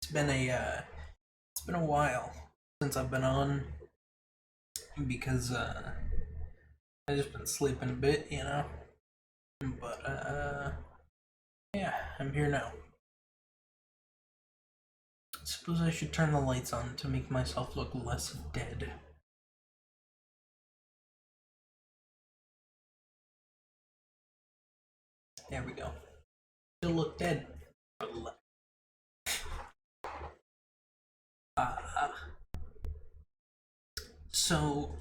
It's been a while since I've been on because I just been sleeping a bit, you know. But yeah, I'm here now. I suppose I should turn the lights on to make myself look less dead. There we go. Still look dead. Uh, so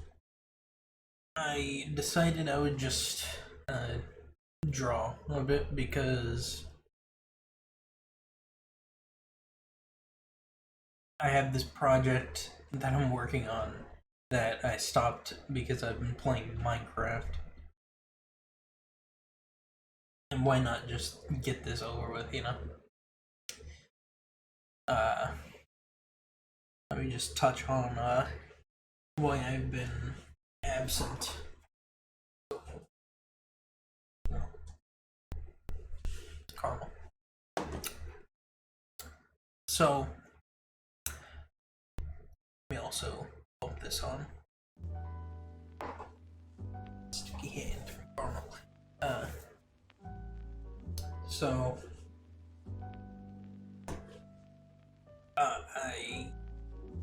I decided I would just draw a bit because I have this project that I'm working on that I stopped because I've been playing Minecraft. And why not just get this over with, you know? Uh, Let me just touch on why I've been absent. Caramel. So, let me also put this on. Sticky hand for caramel. So, I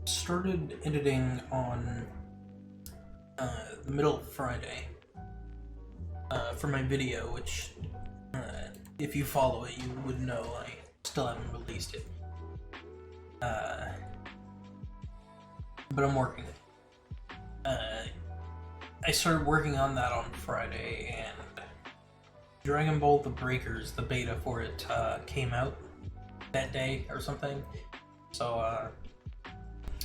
started editing on the middle of Friday for my video, which, if you follow it, you would know I still haven't released it. But I'm working. I started working on that on Friday, and Dragon Ball The Breakers, the beta for it, came out that day or something. So,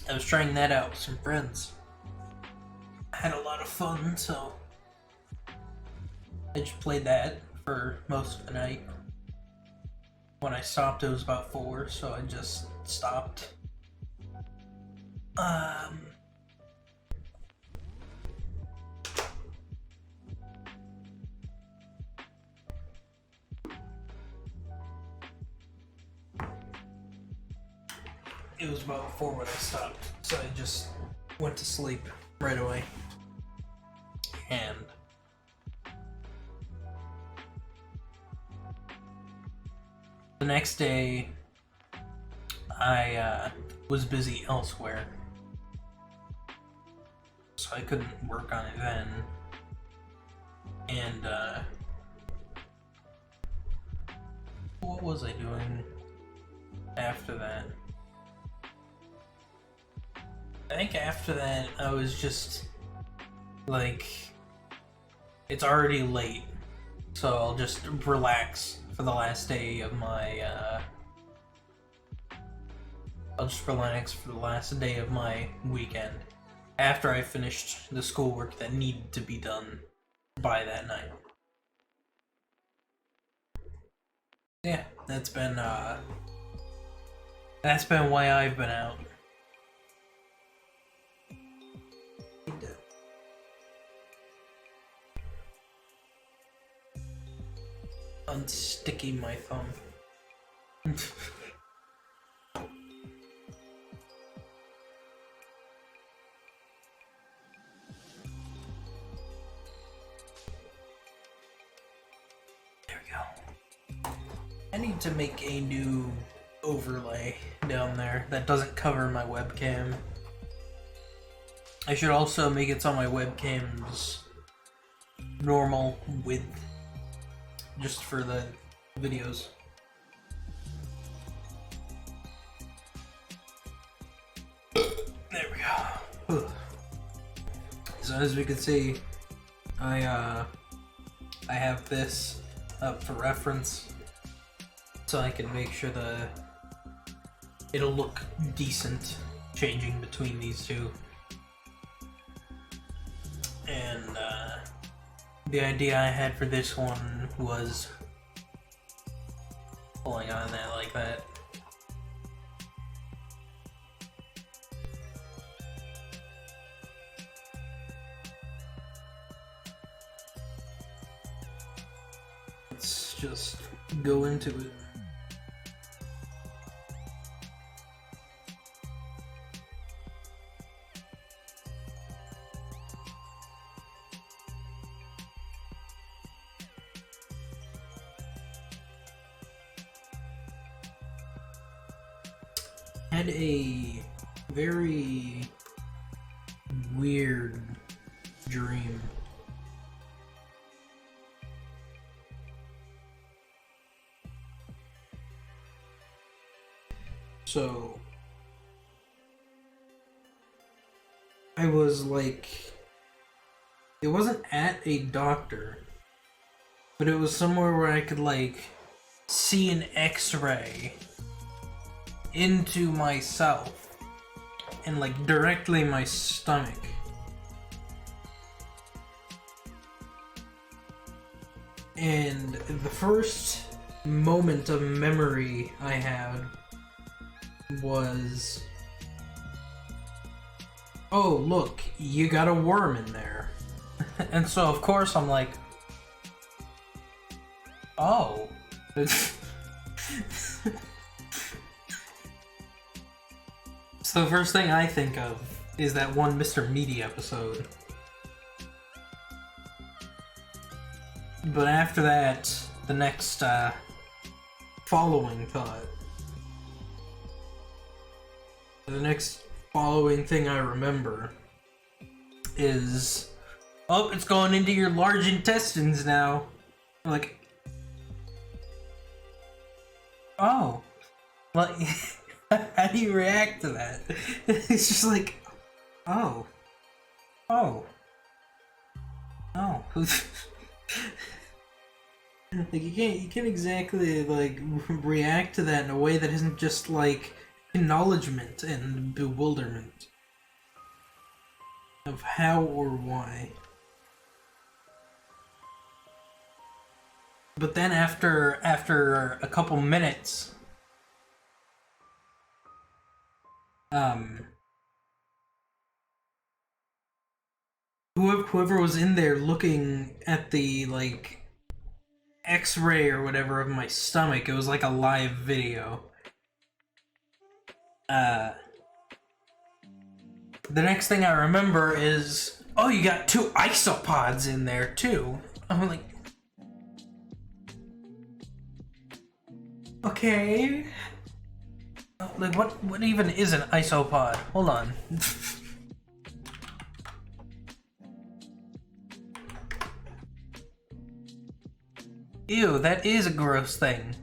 I was trying that out with some friends. I had a lot of fun, so I just played that for most of the night. When I stopped, it was about 4, so I just stopped. It was about 4 when I stopped, so I just went to sleep right away. And the next day, I was busy elsewhere, so I couldn't work on it then. And what was I doing after that? I think after that, I was just like, it's already late, so I'll just relax for the last day of my, I'll just relax for the last day of my weekend after I finished the schoolwork that needed to be done by that night. Yeah, that's been why I've been out. Unsticky my thumb. There we go. I need to make a new overlay down there that doesn't cover my webcam. I should also make it so my webcam's normal width, just for the videos. There we go. So as we can see, I have this up for reference, so I can make sure it'll look decent changing between these two. And the idea I had for this one was pulling on that like that. Let's just go into it. had a very weird dream. So I was like, it wasn't at a doctor, but it was somewhere where I could like see an X-ray into myself and like directly my stomach. And the first moment of memory I had was, oh look, you got a worm in there. And so of course I'm like, oh. So the first thing I think of is that one Mr. Meaty episode. But after that, the next following thought. The next following thing I remember is, oh, it's going into your large intestines now. I'm like, oh, like, how do you react to that? It's just like, oh, oh, oh. Like you can't exactly like react to that in a way that isn't just like acknowledgement and bewilderment of how or why. But then after a couple minutes, whoever was in there looking at the like X-ray or whatever of my stomach, it was like a live video. The next thing I remember is, oh, you got 2 isopods in there too. I'm like, okay. Like what even is an isopod? Hold on. Ew, that is a gross thing.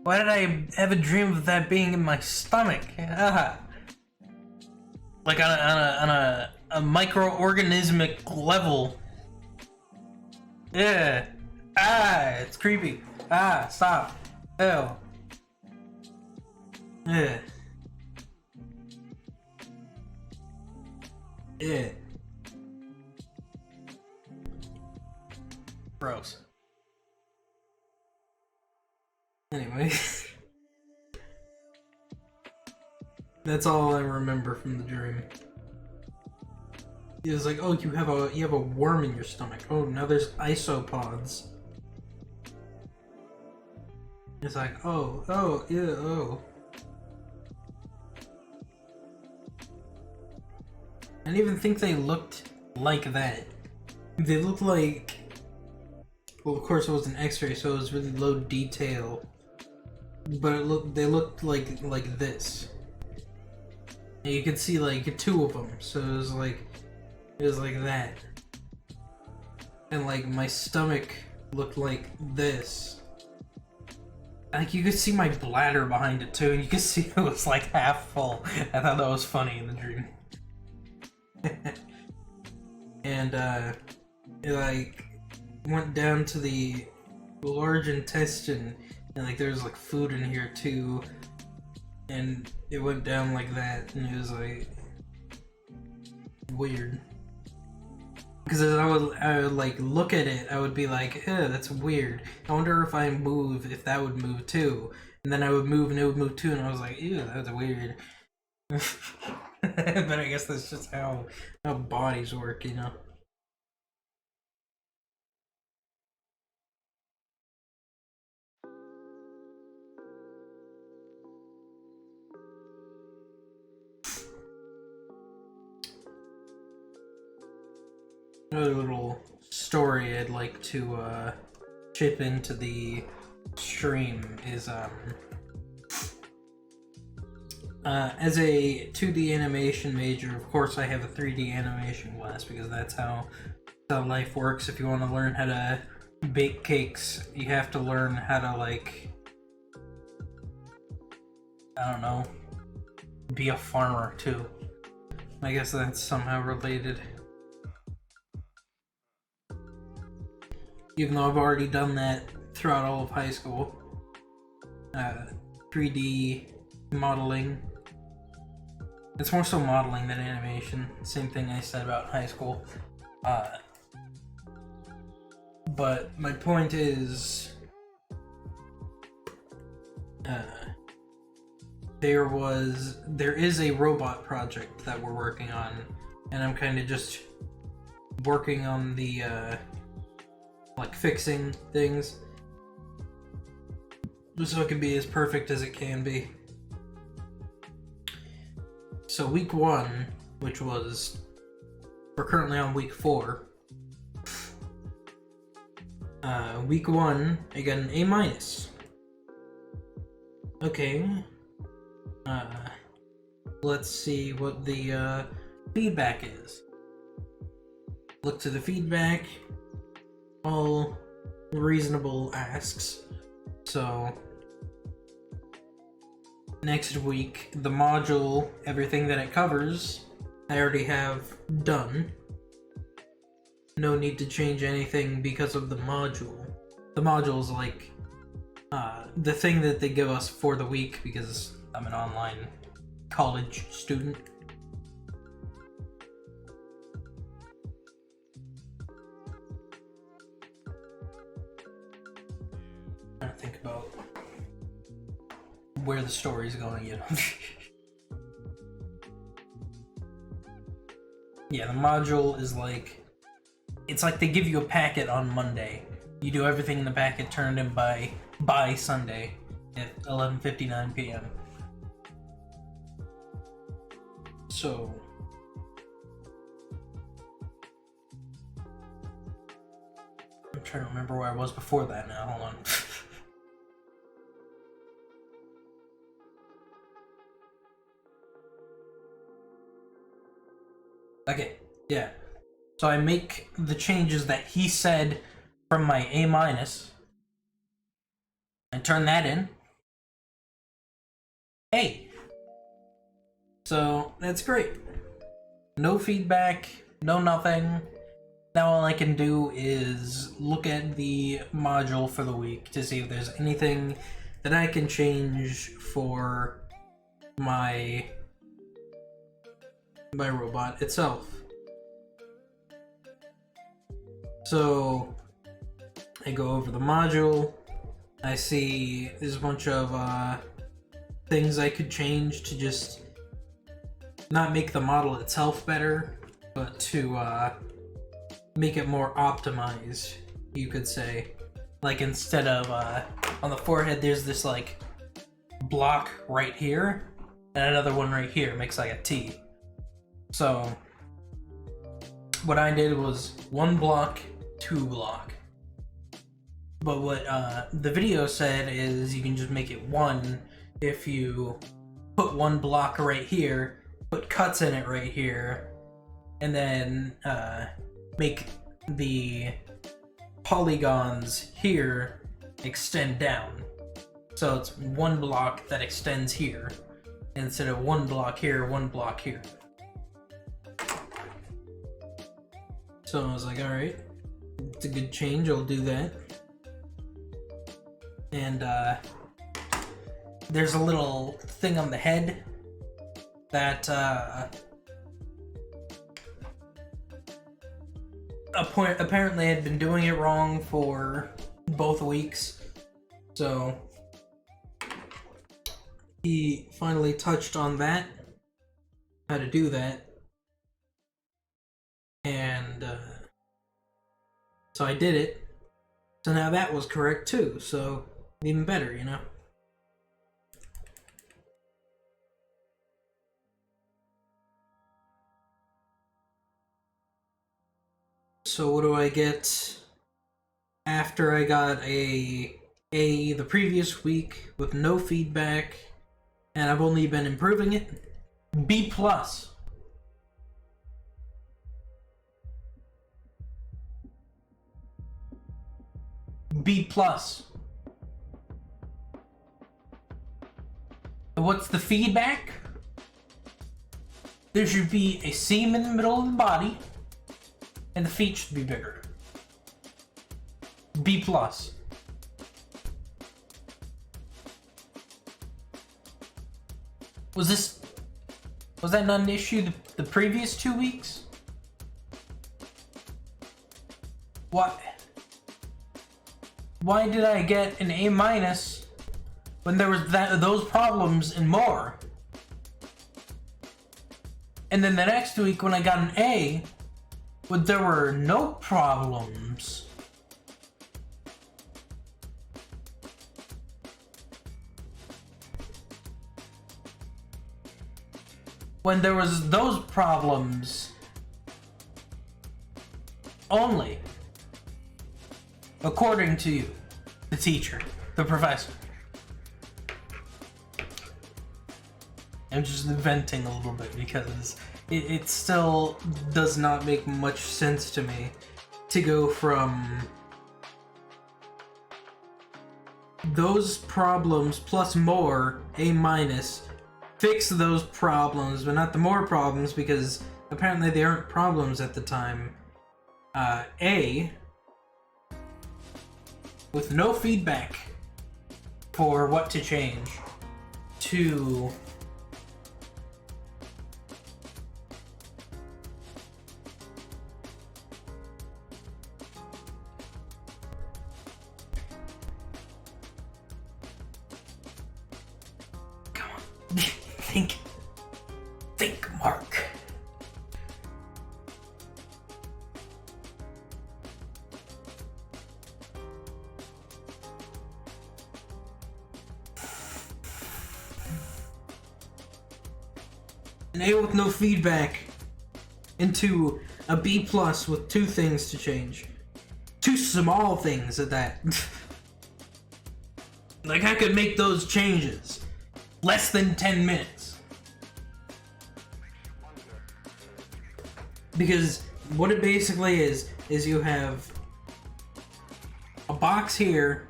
Why did I have a dream of that being in my stomach? Ah. Like on a microorganismic level. Yeah. Ah, it's creepy. Ah, stop. Ew. Yeah. Yeah. Gross. Anyway. That's all I remember from the dream. It was like, oh, you have a worm in your stomach. Oh, now there's isopods. It's like, oh, yeah, oh. I didn't even think they looked like that. They looked like, well, of course it was an X-ray, so it was really low detail. But they looked like this. And you could see like 2 of them, so it was like that. And like my stomach looked like this. Like you could see my bladder behind it too, and you could see it was like half full. I thought that was funny in the dream. And it like went down to the large intestine, and like there's like food in here too, and it went down like that, and it was like weird. Because as I would like look at it, I would be like, eh, that's weird. I wonder if I move, if that would move too. And then I would move and it would move too, and I was like, ew, that's weird. But I guess that's just how bodies work, you know? Another little story I'd like to chip into the stream is As a 2D animation major, of course I have a 3D animation class because that's how life works. If you want to learn how to bake cakes, you have to learn how to, like, I don't know, be a farmer too. I guess that's somehow related. Even though I've already done that throughout all of high school. 3D modeling. It's more so modeling than animation. Same thing I said about high school. But my point is, there is a robot project that we're working on, and I'm kind of just working on the like fixing things just so it can be as perfect as it can be. So week 1, which was, we're currently on week 4. Week 1, I got an A-. Okay. Let's see what the feedback is. Look to the feedback. All reasonable asks. So next week, the module, everything that it covers, I already have done. No need to change anything because of the module. The module is like the thing that they give us for the week because I'm an online college student. I think about where the story's going, you know. Yeah, the module is like, it's like they give you a packet on Monday. You do everything in the packet turned in by Sunday at 11:59 p.m. So I'm trying to remember where I was before that now. Hold on. Okay, yeah. So I make the changes that he said from my A-, and turn that in. Hey! So that's great. No feedback, no nothing. Now all I can do is look at the module for the week to see if there's anything that I can change for my robot itself. So I go over the module. I see there's a bunch of things I could change to just not make the model itself better, but to make it more optimized, you could say. Like instead of on the forehead, there's this like block right here, and another one right here. It makes like a T. So what I did was 1 block, 2 block. But what the video said is you can just make it 1 if you put 1 block right here, put cuts in it right here, and then make the polygons here extend down. So it's 1 block that extends here, instead of 1 block here, 1 block here. So I was like, alright, it's a good change, I'll do that. And there's a little thing on the head that apparently I had been doing it wrong for both weeks. So he finally touched on that, how to do that. And so I did it. So now that was correct too, so even better, you know? So what do I get after I got a the previous week with no feedback and I've only been improving it. B plus. B plus. What's the feedback? There should be a seam in the middle of the body, and the feet should be bigger. B plus. Was that not an issue the previous 2 weeks? What? Why did I get an A minus when there was those problems and more? And then the next week when I got an A, but there were no problems. When there was those problems only, according to you, the teacher, the professor. I'm just venting a little bit because it still does not make much sense to me to go from those problems plus more, A minus, fix those problems, but not the more problems because apparently they aren't problems at the time. A, with no feedback for what to change, to come on, think, Mark. An A with no feedback into a B plus with 2 things to change. 2 small things at that. Like, I could make those changes. Less than 10 minutes. Because what it basically is you have a box here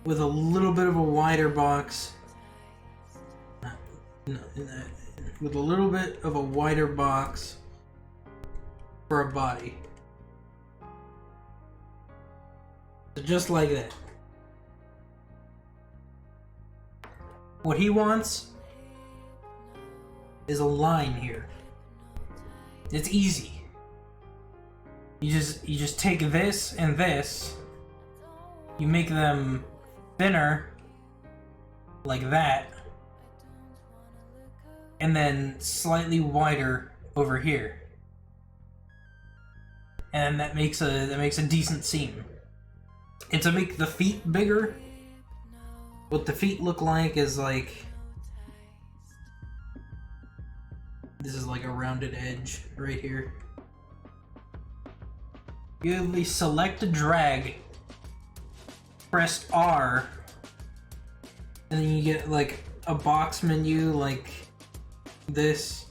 with a little bit of a wider box. With a little bit of a wider box for a body. So just like that. What he wants is a line here. It's easy. You just take this and this, you make them thinner like that, and then slightly wider over here. And that makes a decent seam. And to make the feet bigger, what the feet look like is like, this is like a rounded edge right here. You at least select a drag, press R, and then you get like a box menu like this.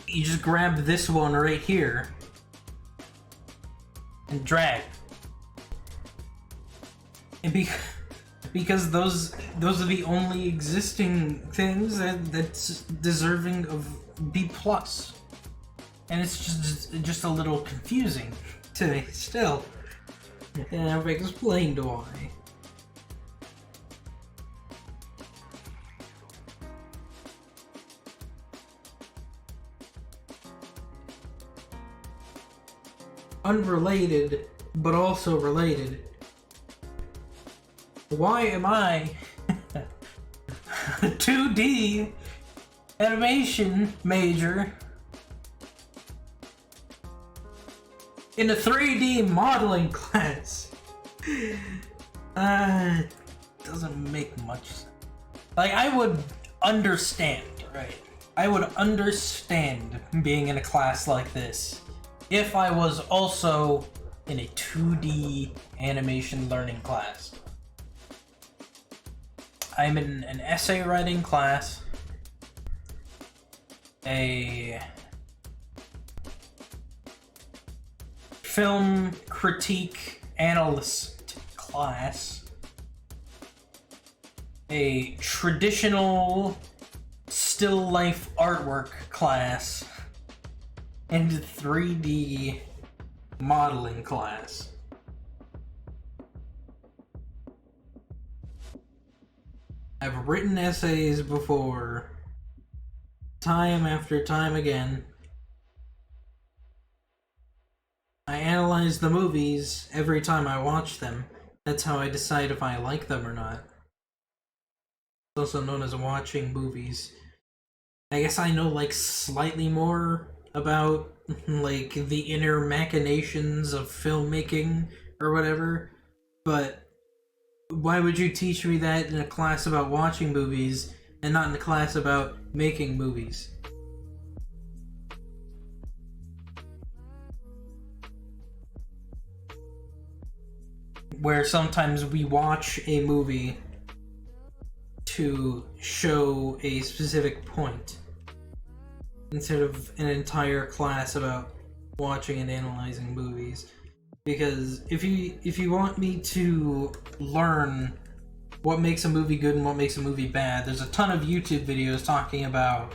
You just grab this one right here and drag. And because those are the only existing things that's deserving of B plus. And it's just a little confusing to me still. And I've explained why. Unrelated, but also related. Why am I a 2D animation major in a 3D modeling class? Doesn't make much sense. Like, I would understand, right? I would understand being in a class like this if I was also in a 2D animation learning class. I'm in an essay writing class, a film critique analyst class, a traditional still life artwork class, and a 3D modeling class. I've written essays before, time after time again. I analyze the movies every time I watch them. That's how I decide if I like them or not. It's also known as watching movies. I guess I know, like, slightly more about, like, the inner machinations of filmmaking or whatever, but why would you teach me that in a class about watching movies and not in a class about making movies? Where sometimes we watch a movie to show a specific point, instead of an entire class about watching and analyzing movies. Because if you want me to learn what makes a movie good and what makes a movie bad, there's a ton of YouTube videos talking about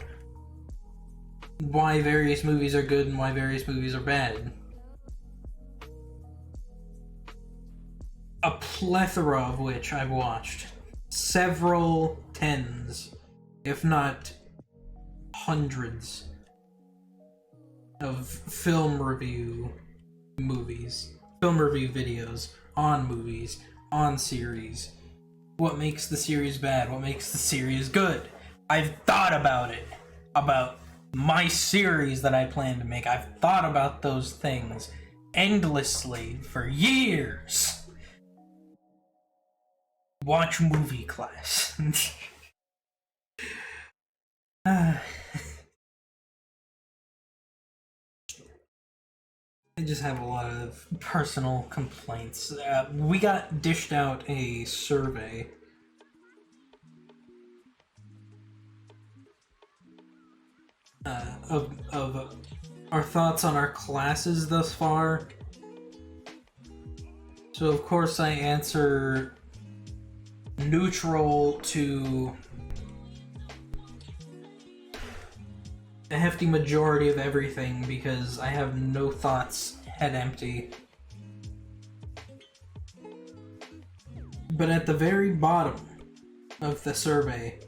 why various movies are good and why various movies are bad. A plethora of which I've watched. Several tens, if not hundreds, of film review videos on movies, on series. What makes the series bad? What makes the series good? I've thought about it. About my series that I plan to make. I've thought about those things endlessly for years. Watch movie class. I just have a lot of personal complaints. We got dished out a survey of our thoughts on our classes thus far. So of course I answer neutral to a hefty majority of everything because I have no thoughts, head empty. But at the very bottom of the survey,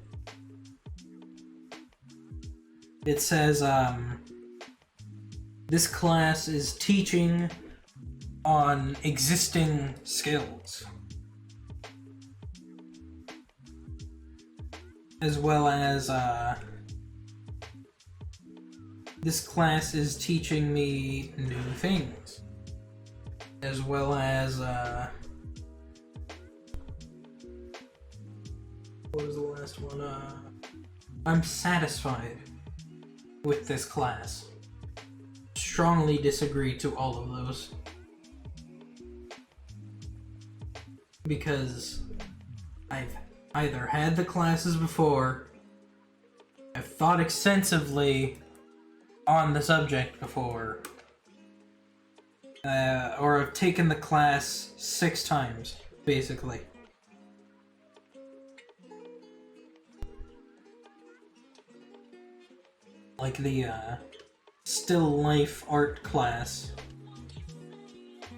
it says, this class is teaching on existing skills, as well as, this class is teaching me new things, as well as, what was the last one? I'm satisfied with this class. Strongly disagree to all of those. Because I've either had the classes before, I've thought extensively on the subject before, or I've taken the class 6 times, basically. Like the still life art class.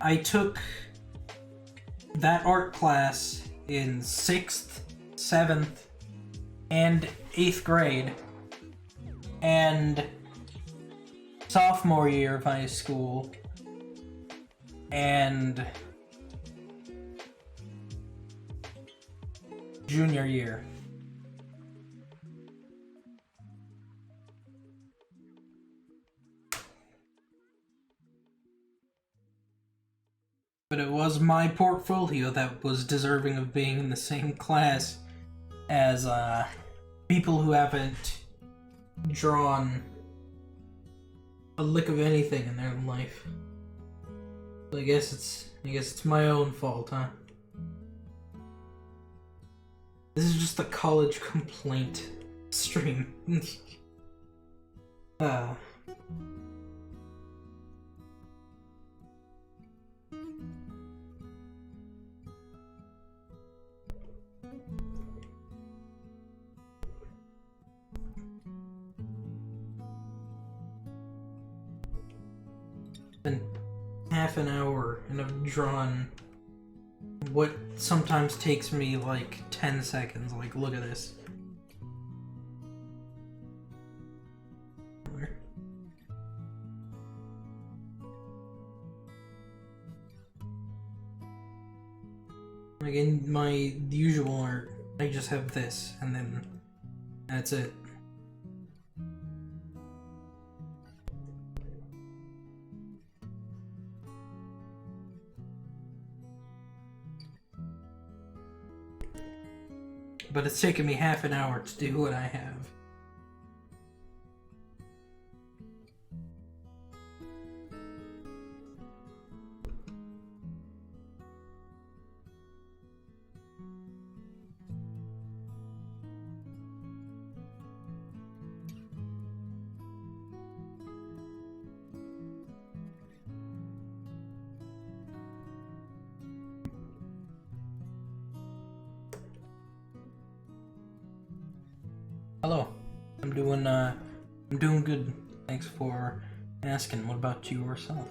I took that art class in 6th, 7th, and 8th grade, and sophomore year of high school, and junior year. But it was my portfolio that was deserving of being in the same class as people who haven't drawn a lick of anything in their life. I guess it's my own fault, huh? This is just a college complaint stream. Ah. Been half an hour and I've drawn what sometimes takes me like 10 seconds. Like, look at this. Like in my usual art, I just have this and then that's it. But it's taken me half an hour to do what I have. Hello. I'm doing good. Thanks for asking. What about you yourself?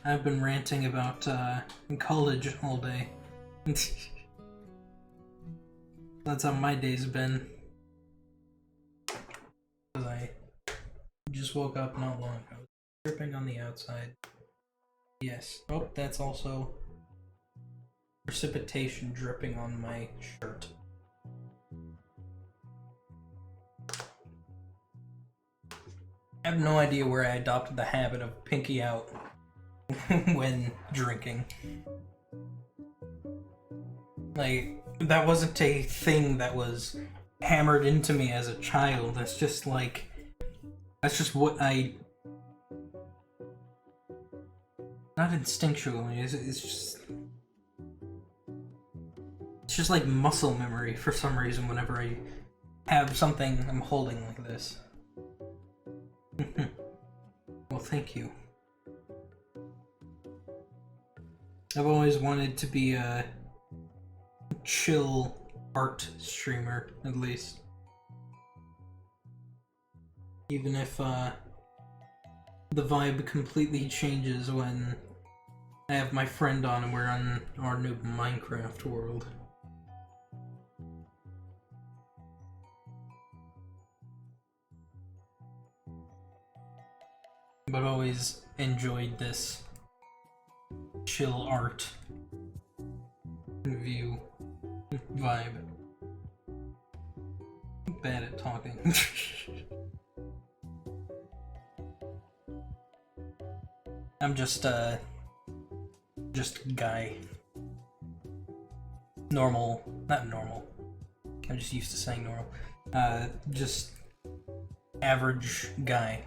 I've been ranting about college all day. That's how my day's been. I just woke up not long ago. Dripping on the outside. Yes. Oh, that's also precipitation dripping on my shirt. I have no idea where I adopted the habit of pinky out when drinking. Like, that wasn't a thing that was hammered into me as a child. That's just like, that's just what I, not instinctually, it's just like muscle memory for some reason whenever I have something I'm holding like this. Well, thank you. I've always wanted to be a chill art streamer, at least. Even if the vibe completely changes when I have my friend on and we're on our new Minecraft world. But I've always enjoyed this chill art view vibe. Bad at talking. I'm just a guy. Normal, not normal. I'm just used to saying normal. Just average guy.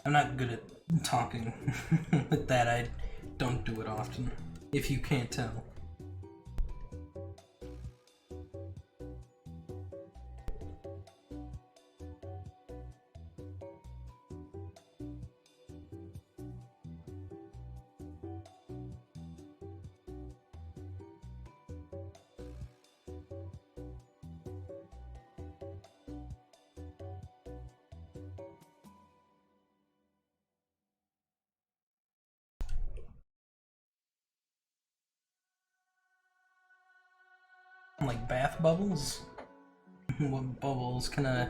I'm not good at talking. With that, I don't do it often, if you can't tell. Like bath bubbles? What bubbles can a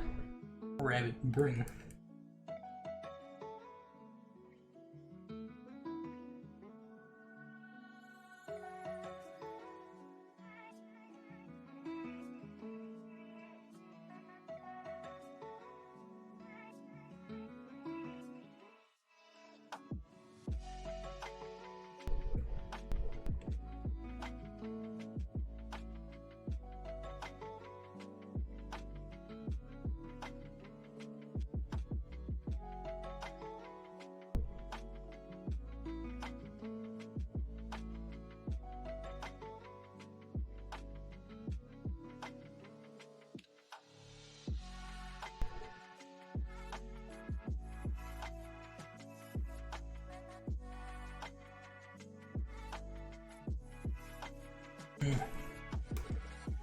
rabbit bring?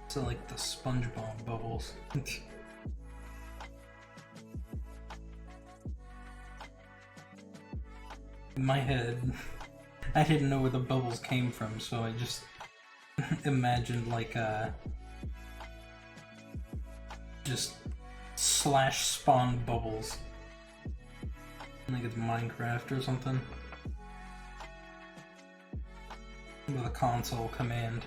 So like the SpongeBob bubbles. In my head, I didn't know where the bubbles came from, so I just imagined like just slash spawn bubbles. Like it's Minecraft or something. With a console command.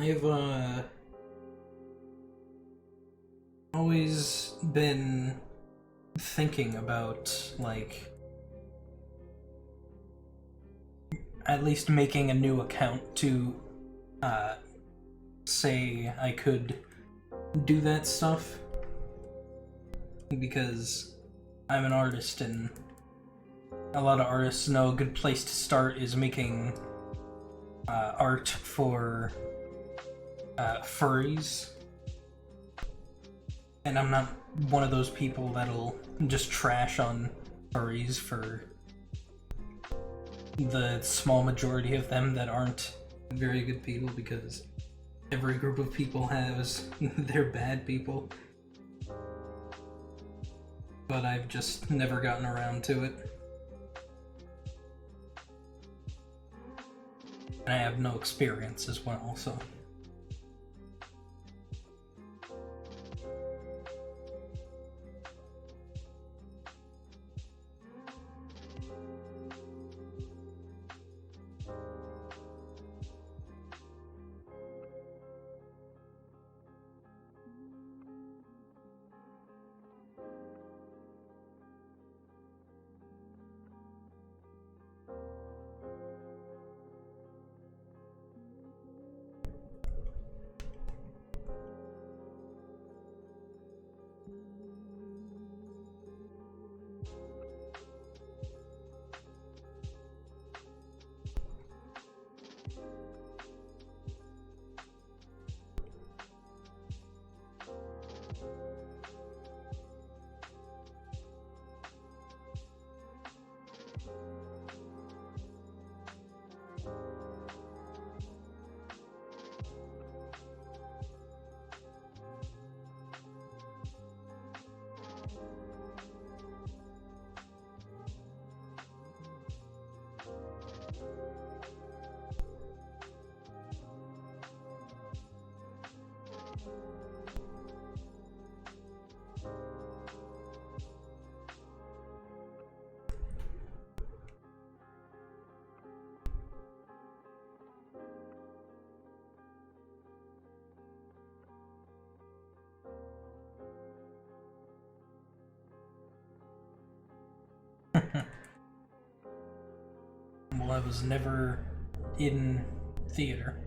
I've always been thinking about, like, at least making a new account to say I could do that stuff, because I'm an artist and a lot of artists know a good place to start is making art for furries, and I'm not one of those people that'll just trash on furries for the small majority of them that aren't very good people, because every group of people has their bad people. But I've just never gotten around to it. And I have no experience as well, so... Well, I was never in theater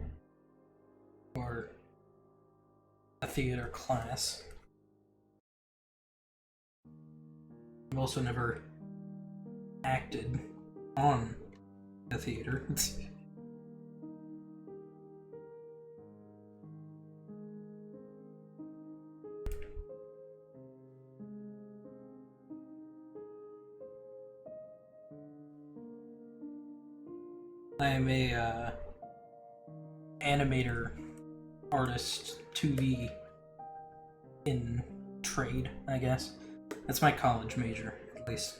or a theater class. I've also never acted on a theater. I am a animator, artist, 2D in trade, I guess. That's my college major, at least.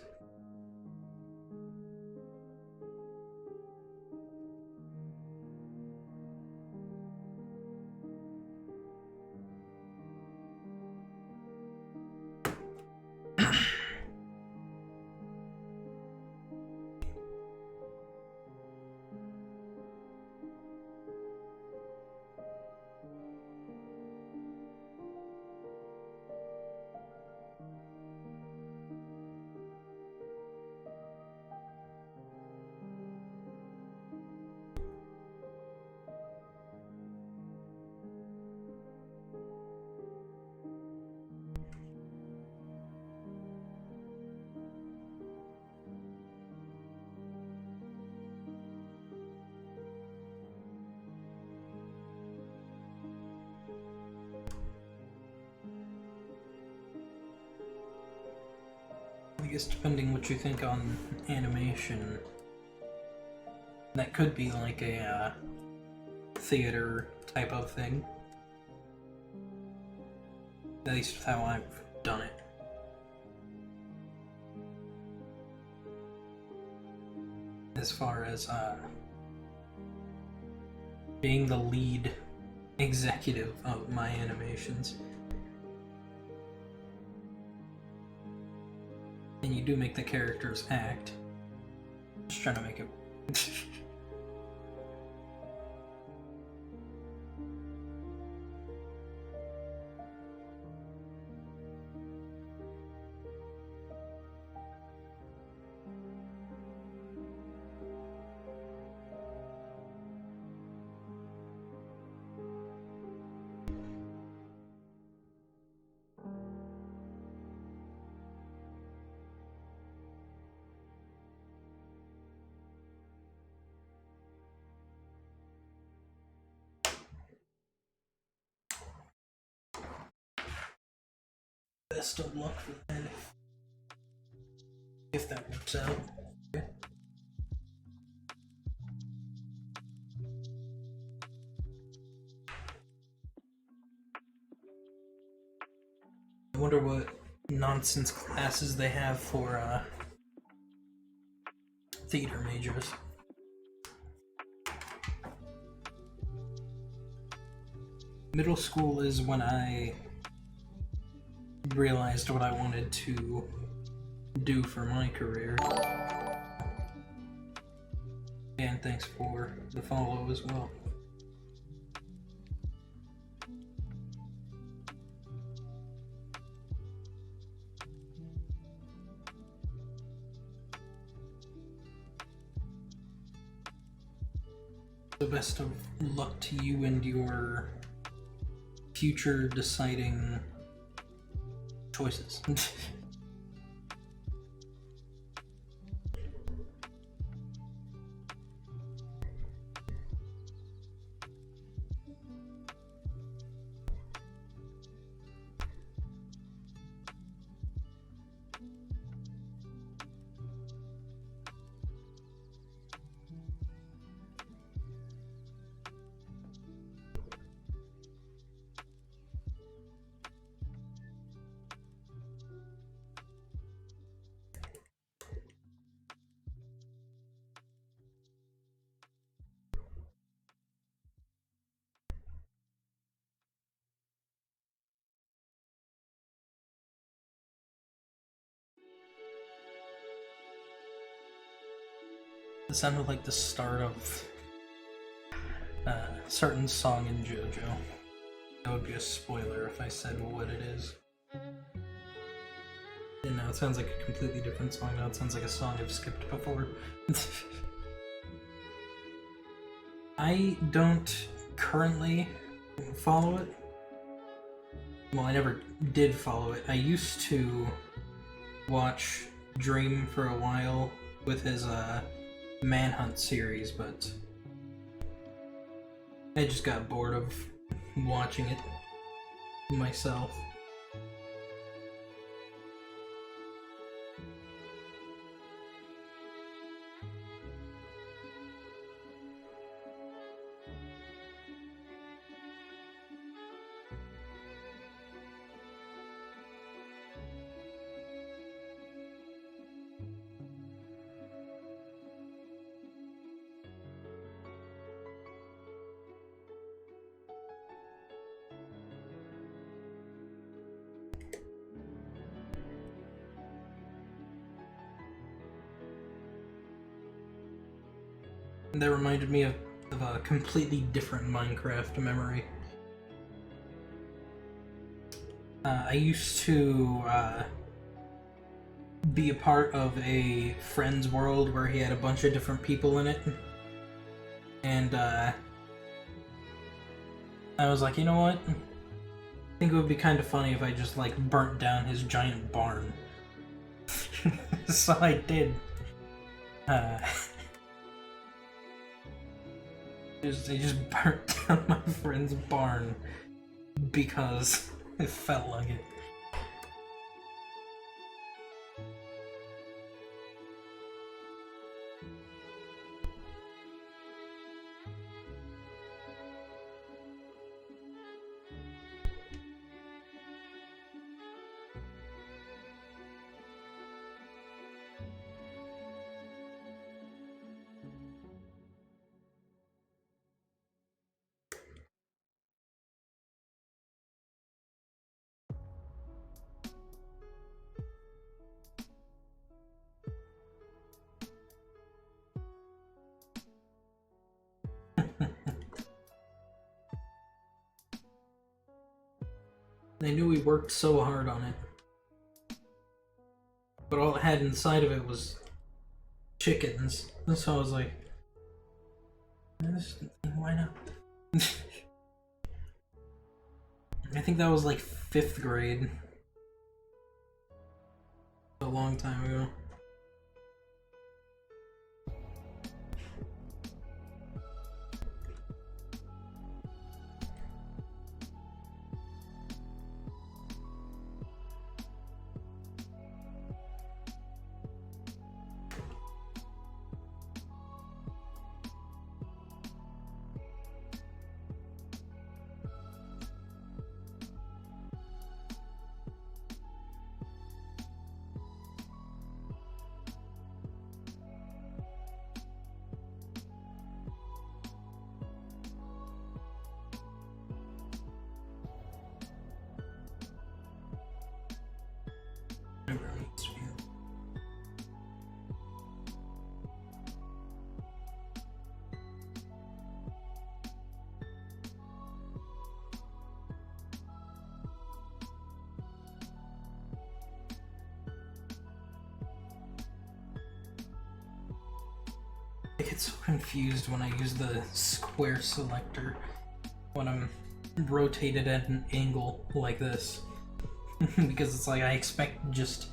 guess depending what you think on animation, that could be like a theater type of thing. At least how I've done it. As far as being the lead executive of my animations. And you do make the characters act. Just trying to make it best of luck for that if that works out. Okay. I wonder what nonsense classes they have for theater majors. Middle school is when I realized what I wanted to do for my career. And thanks for the follow as well. The best of luck to you and your future deciding choices. It sounded like the start of a certain song in JoJo. That would be a spoiler if I said what it is. And now it sounds like a completely different song. Now it sounds like a song I've skipped before. I don't currently follow it. Well, I never did follow it. I used to watch Dream for a while with his Manhunt series, but I just got bored of watching it myself. That reminded me of a completely different Minecraft memory. I used to be a part of a friend's world where he had a bunch of different people in it. And I was like, you know what? I think it would be kind of funny if I just like burnt down his giant barn. So I did. They just burnt down my friend's barn because it felt like it. I knew we worked so hard on it. But all it had inside of it was chickens. So I was like, why not? I think that was like 5th grade. A long time ago. I get so confused when I use the square selector when I'm rotated at an angle like this. Because it's like I expect just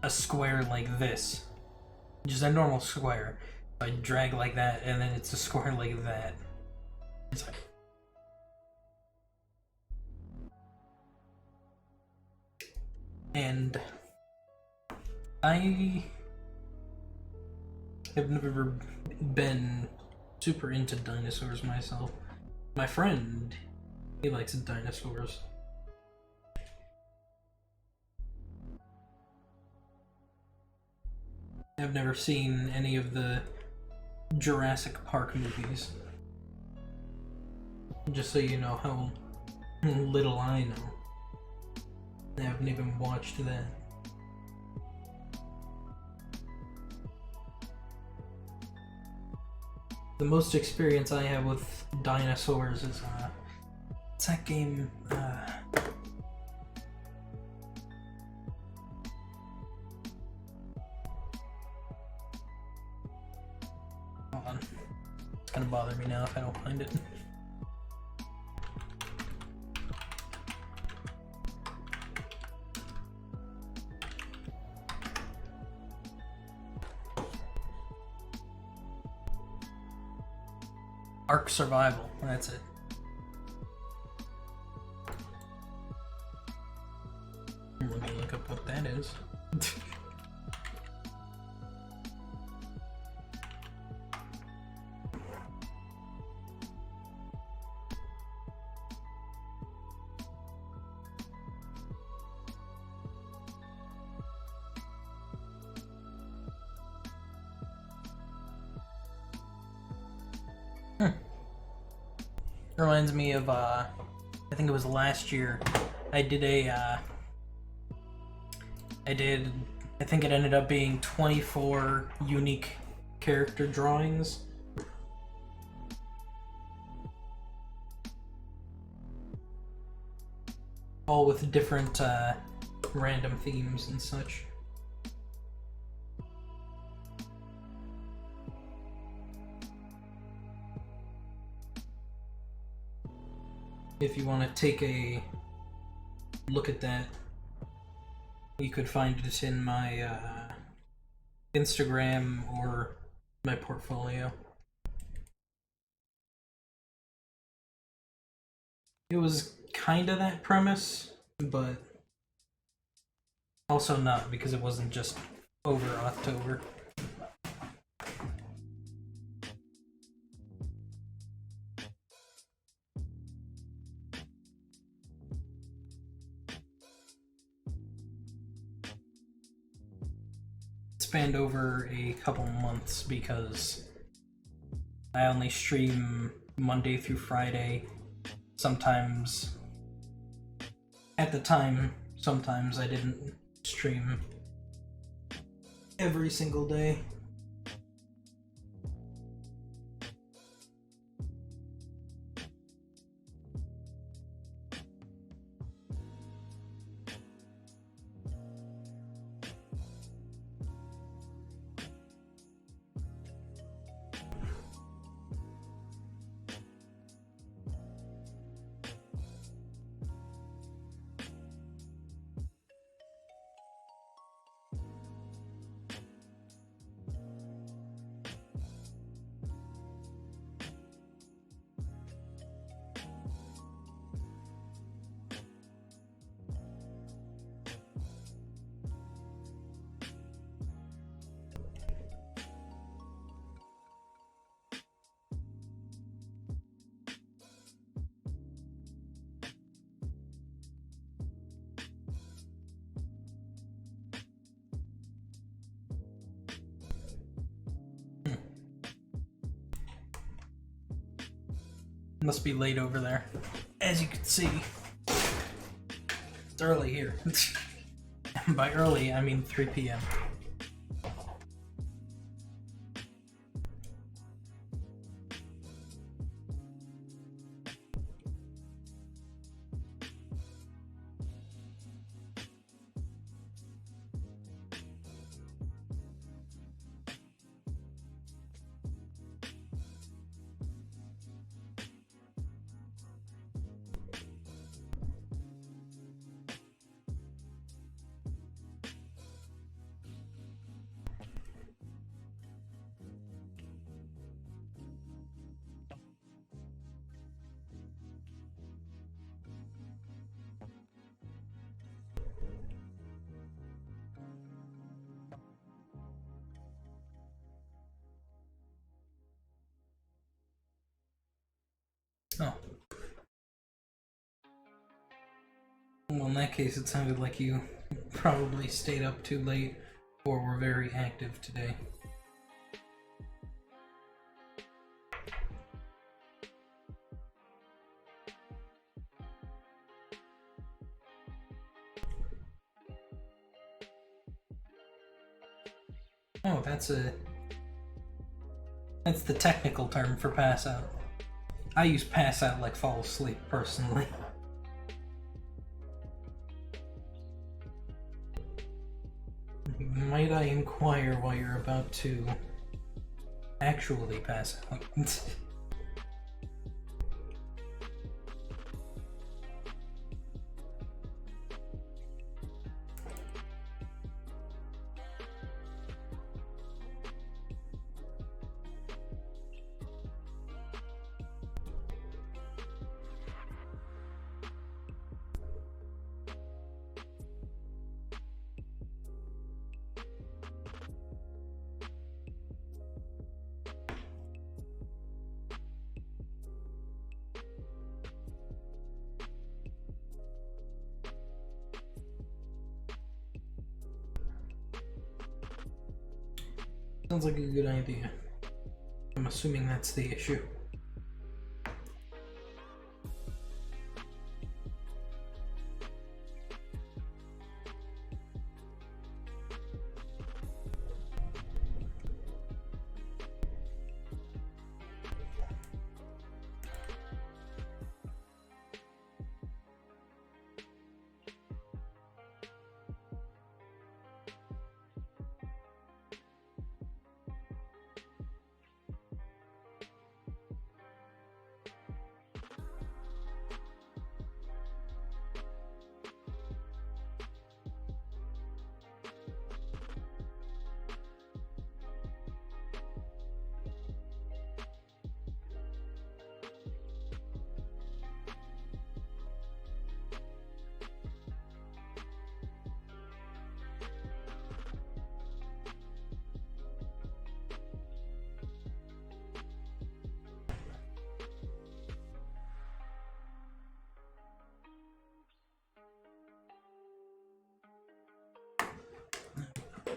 a square like this. Just a normal square. I drag like that and then it's a square like that. It's like... And I have never been super into dinosaurs myself. My friend, he likes dinosaurs. I've never seen any of the Jurassic Park movies. Just so you know how little I know. I haven't even watched that. The most experience I have with dinosaurs is, what's that game, hold on. It's gonna bother me now if I don't find it. Ark Survival, that's it. Let me look up what that is. Reminds me of, I think it was last year, I did a, I think it ended up being 24 unique character drawings. All with different, random themes and such. If you want to take a look at that, you could find it in my Instagram or my portfolio. It was kind of that premise, but also not, because it wasn't just over October. Spanned over a couple months because I only stream Monday through Friday. Sometimes, at the time, sometimes I didn't stream every single day. Must be late over there. As you can see, it's early here. By early, I mean 3 p.m. Oh. Well, in that case, it sounded like you probably stayed up too late or were very active today. Oh, that's the technical term for pass out. I use pass out like fall asleep, personally. Might I inquire why you're about to actually pass out? Sounds like a good idea. I'm assuming that's the issue.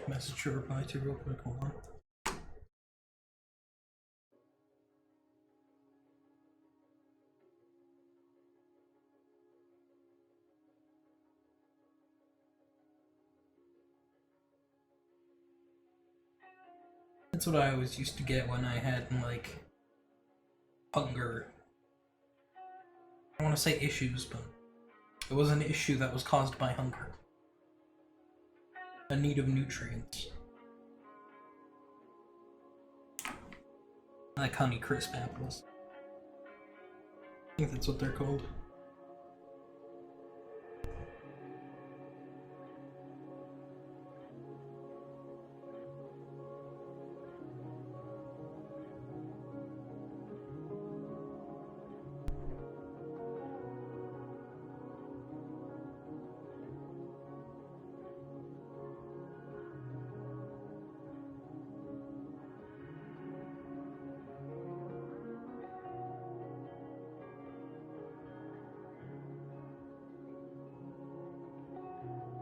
Message to reply to real quick, hold on. That's what I always used to get when I had, like, hunger. I don't want to say issues, but it was an issue that was caused by hunger. A need of nutrients. Like Honey Crisp apples. I think that's what they're called.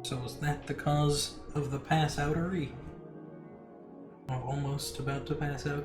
So was that the cause of the pass outery? I'm almost about to pass out.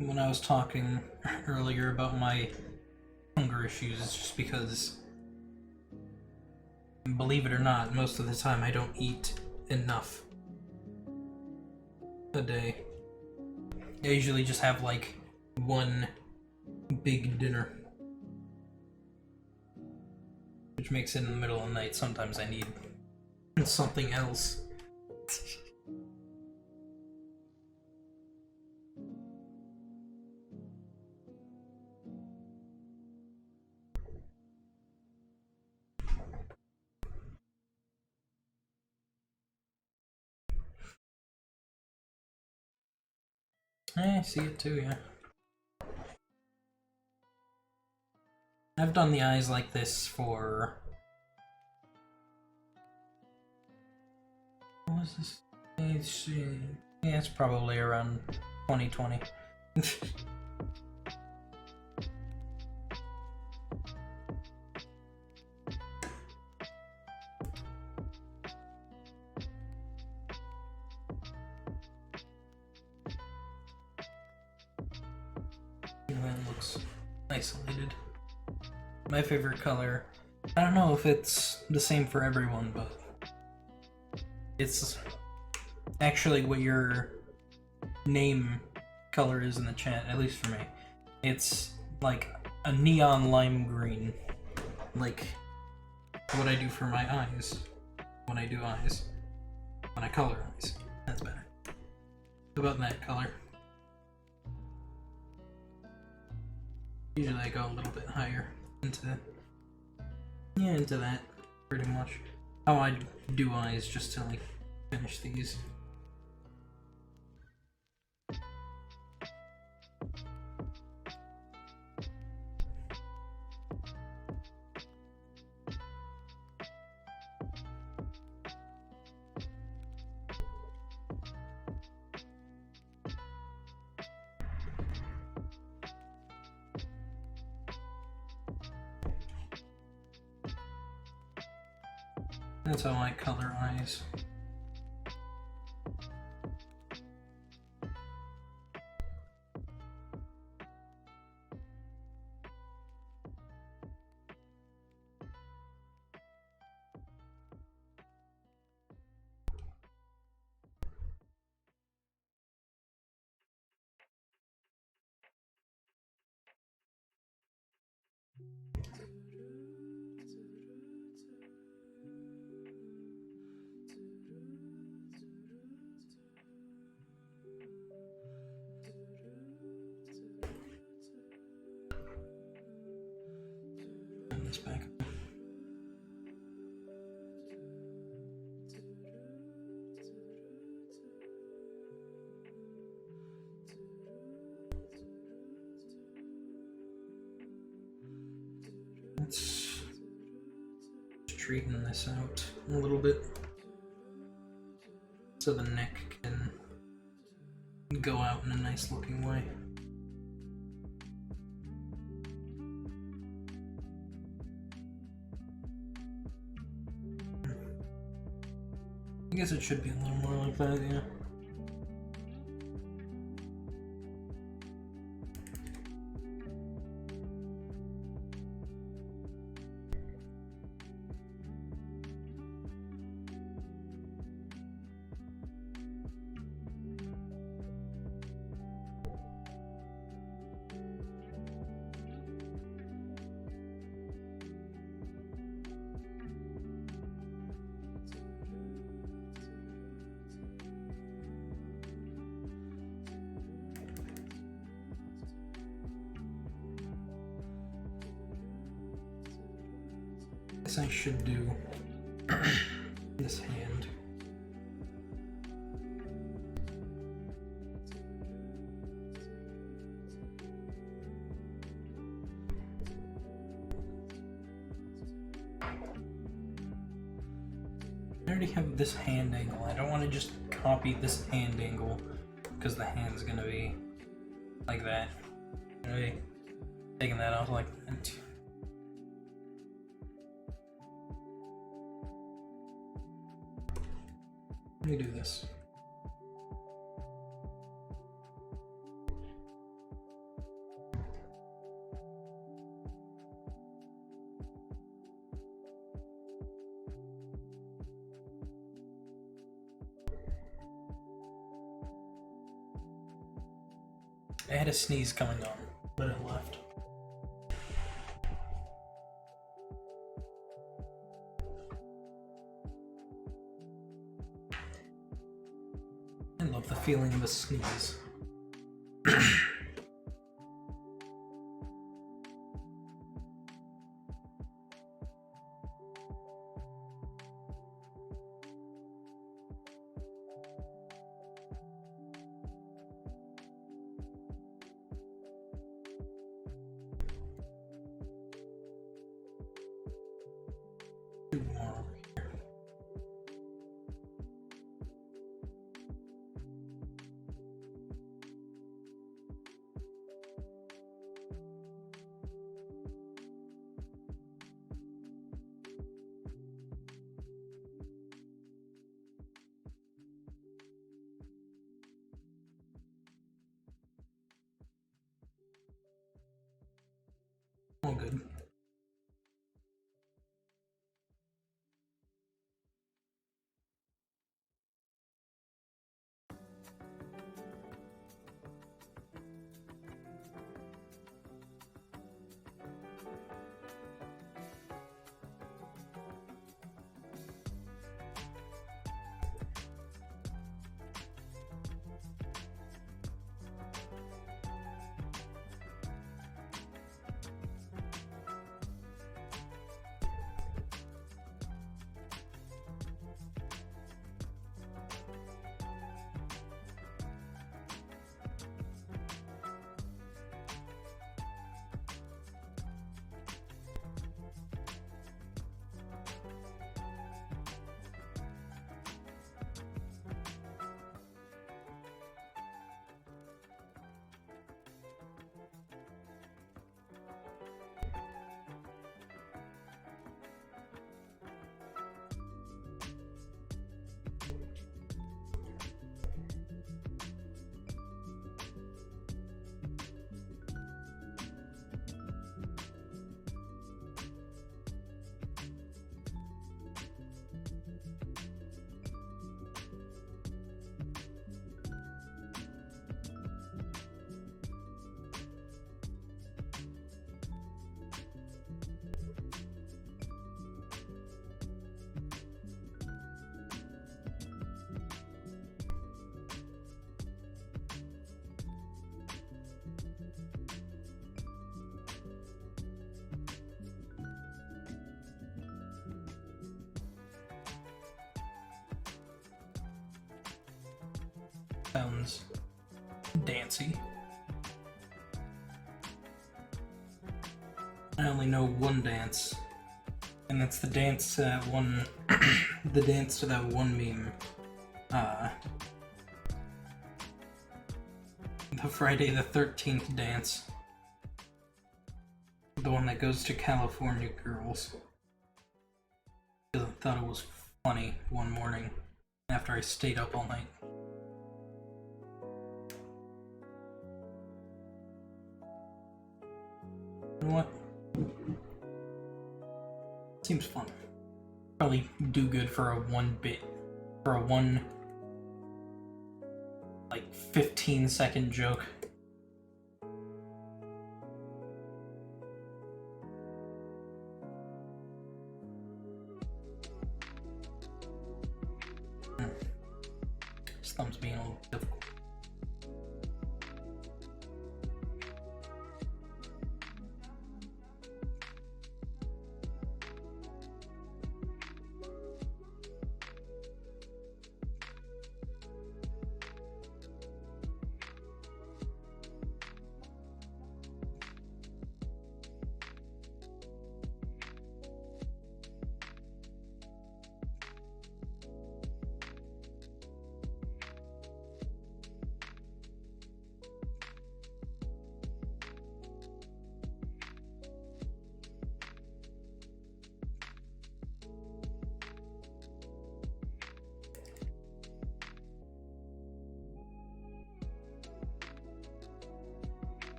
when I was talking earlier about my hunger issues, it's just because, believe it or not, most of the time I don't eat enough a day. I usually just have like one big dinner, which makes it in the middle of the night. Sometimes I need something else. I see it too, yeah. I've done the eyes like this for... What was this? Yeah, it's probably around 2020. That looks isolated. My favorite color, I don't know if it's the same for everyone, but it's actually what your name color is in the chat, at least for me. It's like a neon lime green, like what I do for my eyes when I do eyes, when I color eyes. That's better. About that color. Usually I go a little bit higher into that, pretty much. How I do eyes just to like finish these. That's how I color eyes. Turn this back. Let's straighten this out a little bit so the neck can go out in a nice looking way. I guess it should be a little more like that, yeah. I should do this hand. I already have this hand angle. I don't want to just copy this hand angle because the hand's gonna be like that. I'm gonna be taking that off like that. Let me do this. I had a sneeze coming on, but it left. I love the feeling of a sneeze. Two more over here. All good. Sounds dancey. I only know one dance, and that's the dance to that one, the dance to that one meme. The Friday the 13th dance. The one that goes to California girls. Because I thought it was funny one morning after I stayed up all night. You know what? Seems fun. Probably do good for a like 15-second joke. This thumb's being a little difficult.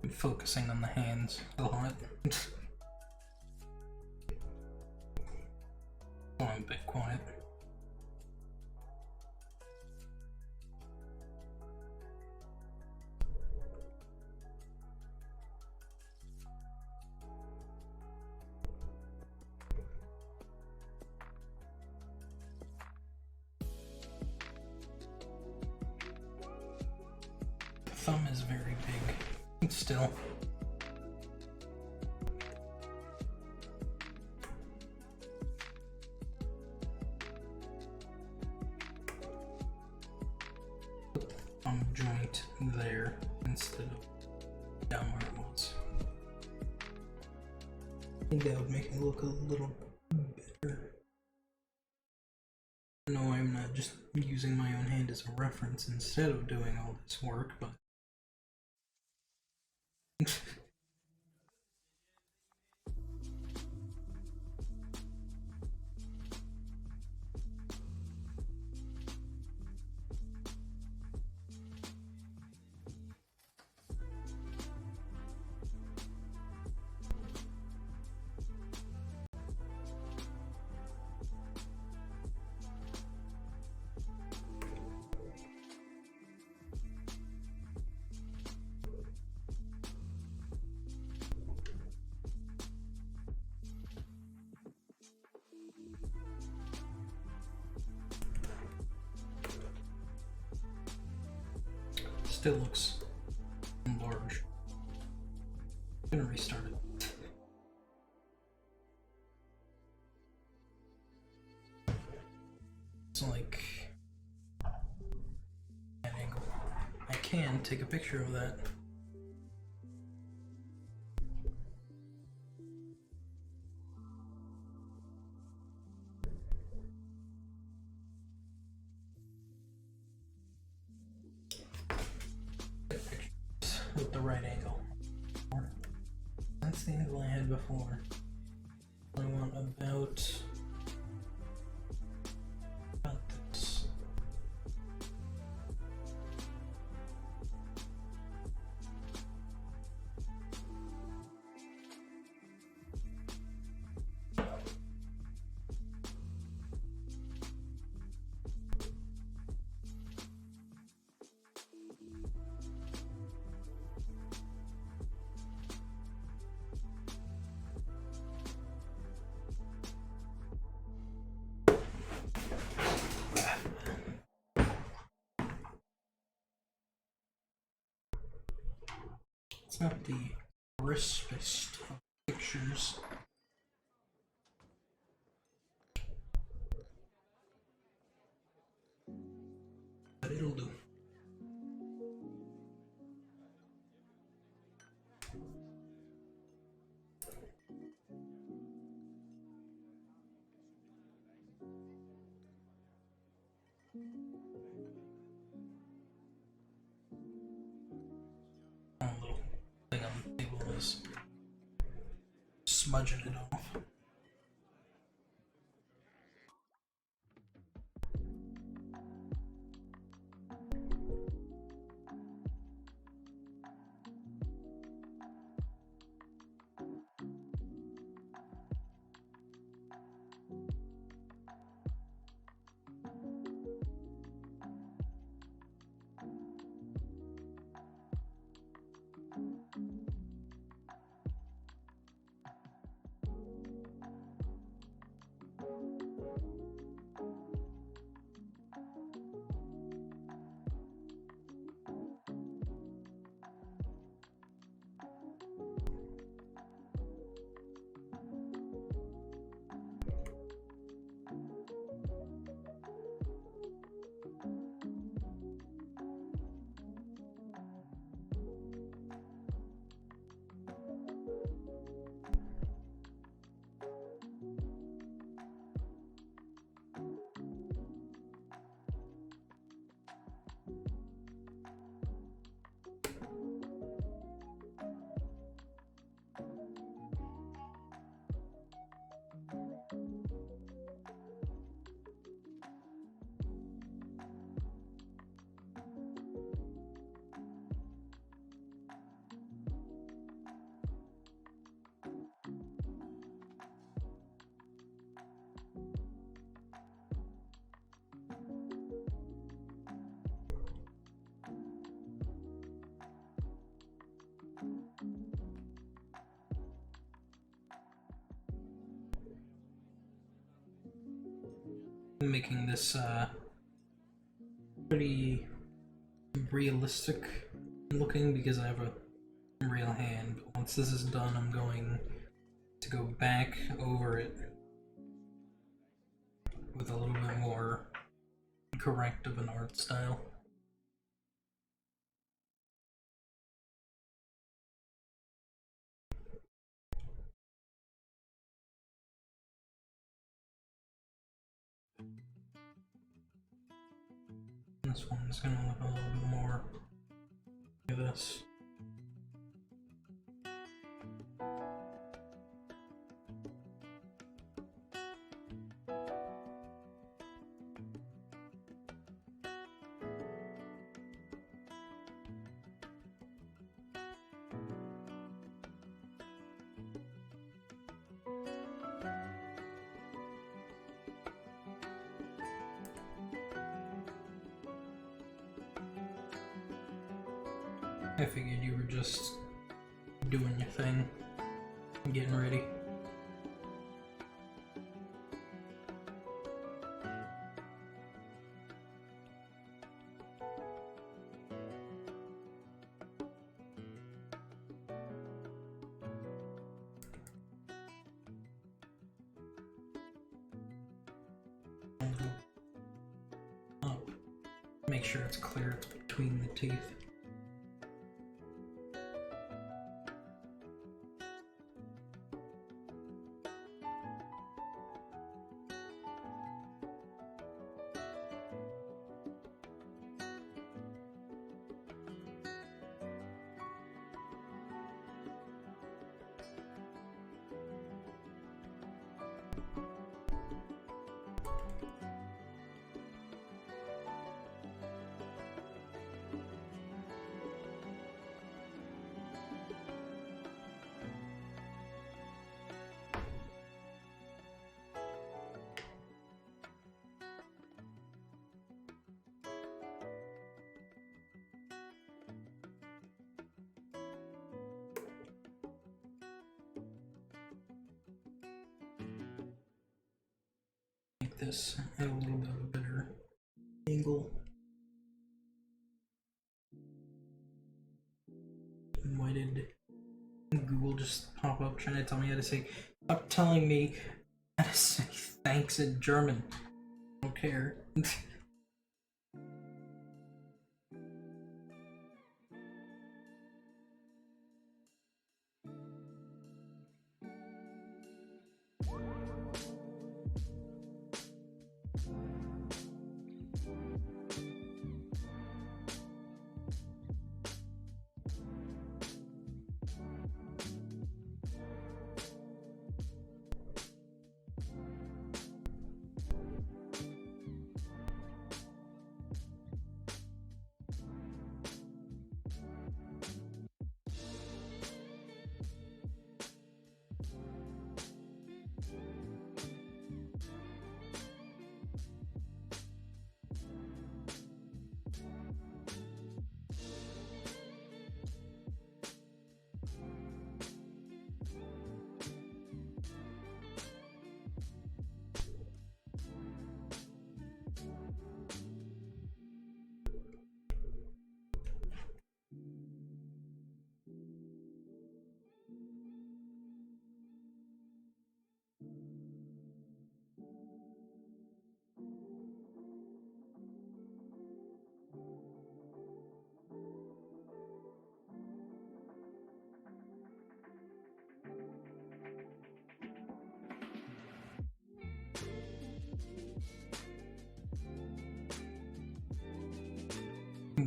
I'm focusing on the hands a lot. Oh, I'm a bit quiet. The thumb is very big, still. Joint there instead of down where it was. I think that would make it look a little better. No, I'm not just using my own hand as a reference instead of doing all this work, but still looks large. I'm gonna restart it. It's like an angle. I can take a picture of that. With the right angle. That's the angle I had before. I want about this. It's not the crispest of pictures. But it'll do. A little thing on the table is smudging it off. making this pretty realistic looking because I have a real hand. But once this is done, I'm going to go back over it with a little bit more correct of an art style. This one's gonna look a little bit more like this. I figured you were just doing your thing and getting ready. Up. Make sure it's clear, it's between the teeth. Make this at a little bit of a better angle. Why did Google just pop up trying to tell me how to say? Stop telling me how to say thanks in German. I don't care.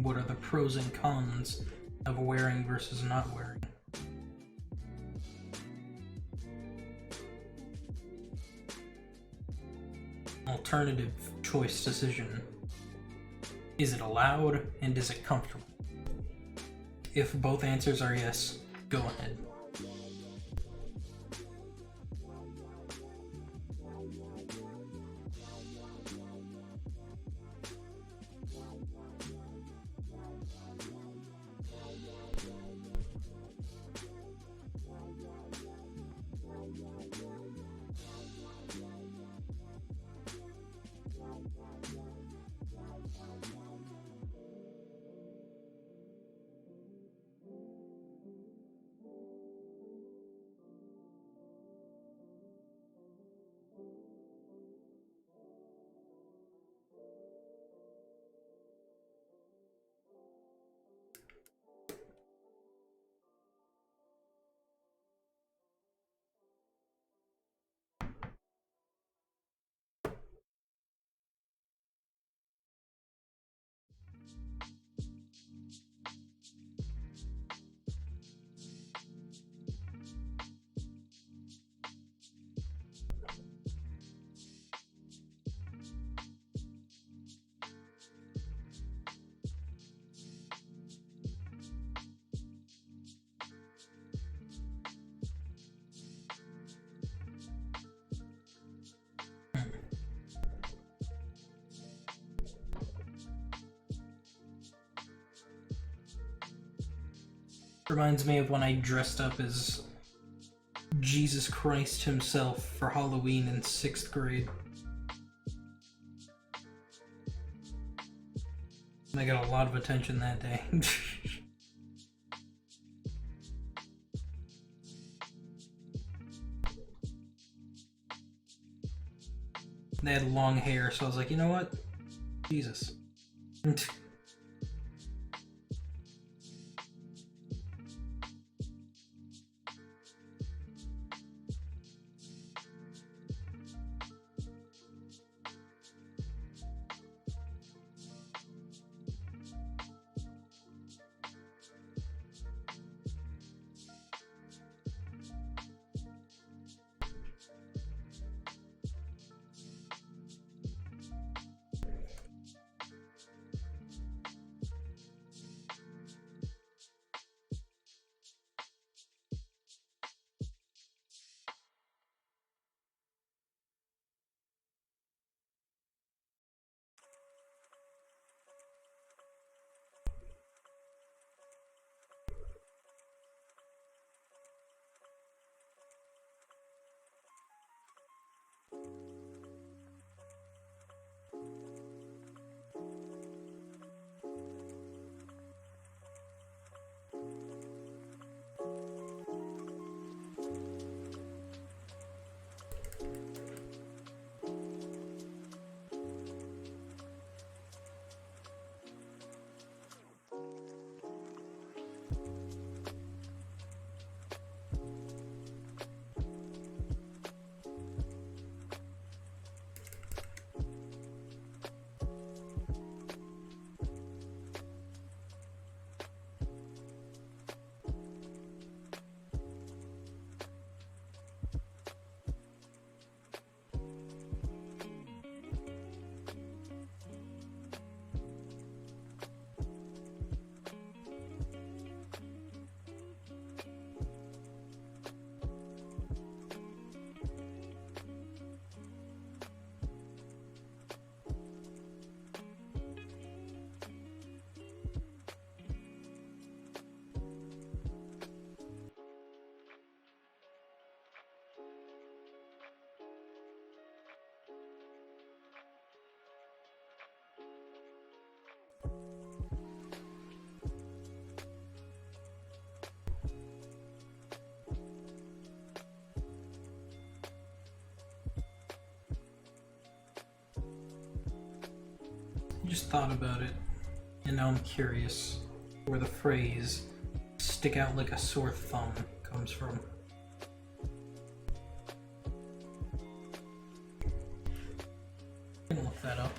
What are the pros and cons of wearing versus not wearing? Alternative choice decision. Is it allowed and is it comfortable? If both answers are yes, go ahead. Reminds me of when I dressed up as Jesus Christ himself for Halloween in 6th grade. I got a lot of attention that day. They had long hair, so I was like, you know what? Jesus. Just thought about it, and now I'm curious where the phrase "stick out like a sore thumb" comes from. I'm gonna look that up.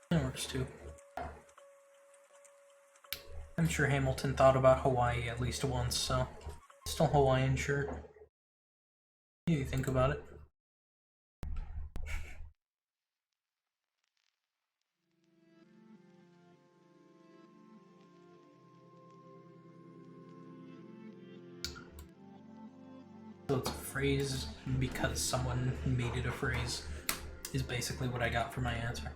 That works too. I'm sure Hamilton thought about Hawaii at least once, so still Hawaiian shirt. Yeah, you think about it. So it's a phrase because someone made it a phrase, is basically what I got for my answer.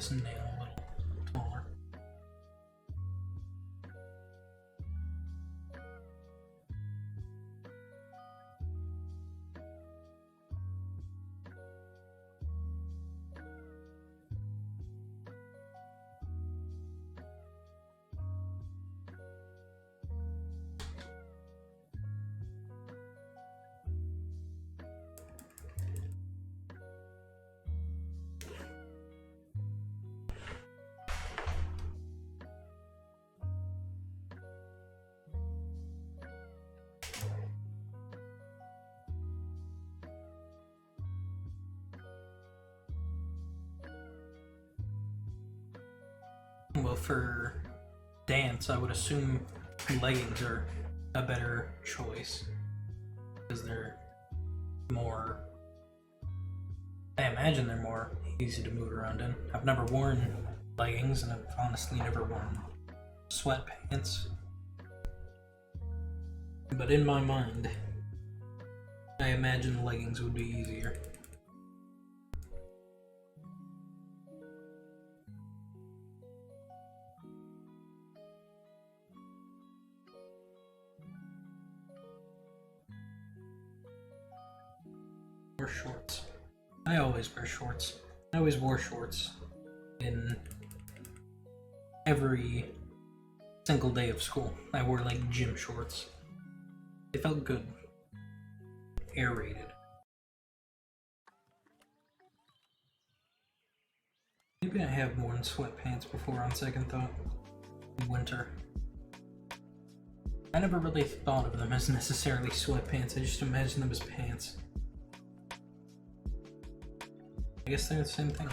this nail a little taller. Well, for dance, I would assume leggings are a better choice because they're more. I imagine they're more easy to move around in. I've never worn leggings, and I've honestly never worn sweatpants. But in my mind, I imagine leggings would be easier. Or shorts. I always wear shorts. I always wore shorts in every single day of school. I wore like gym shorts. They felt good. Aerated. Maybe I have worn sweatpants before on second thought. In winter. I never really thought of them as necessarily sweatpants, I just imagined them as pants. I guess they're the same thing.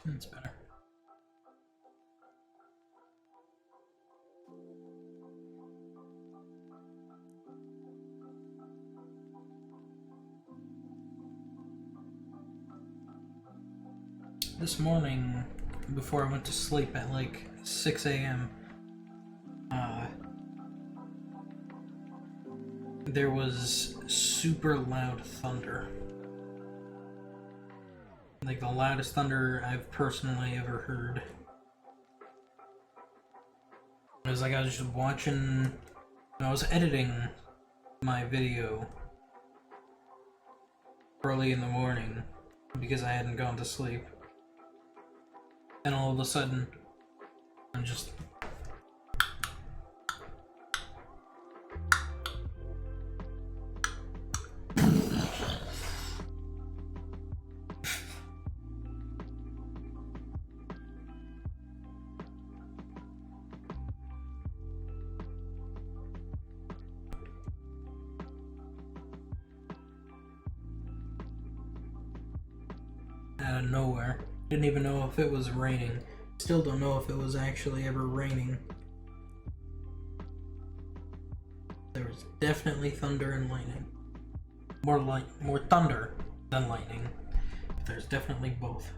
That's better. This morning, before I went to sleep at like 6 a.m., there was super loud thunder. Like the loudest thunder I've personally ever heard. It was like I was just watching, I was editing my video early in the morning because I hadn't gone to sleep. And all of a sudden, I'm just... out of nowhere. Didn't even know if it was raining. Still don't know if it was actually ever raining. There was definitely thunder and lightning. More thunder than lightning. But there's definitely both.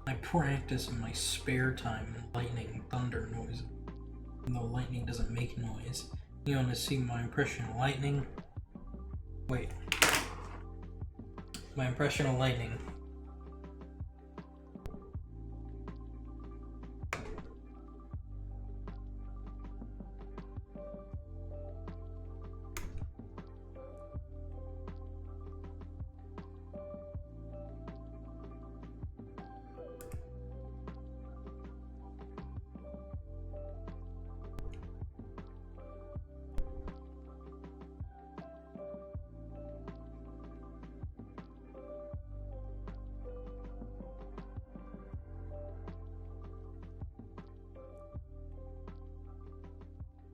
I practice in my spare time lightning thunder noise. Even though lightning doesn't make noise. You want to see my impression of lightning? Wait. My impression of lightning.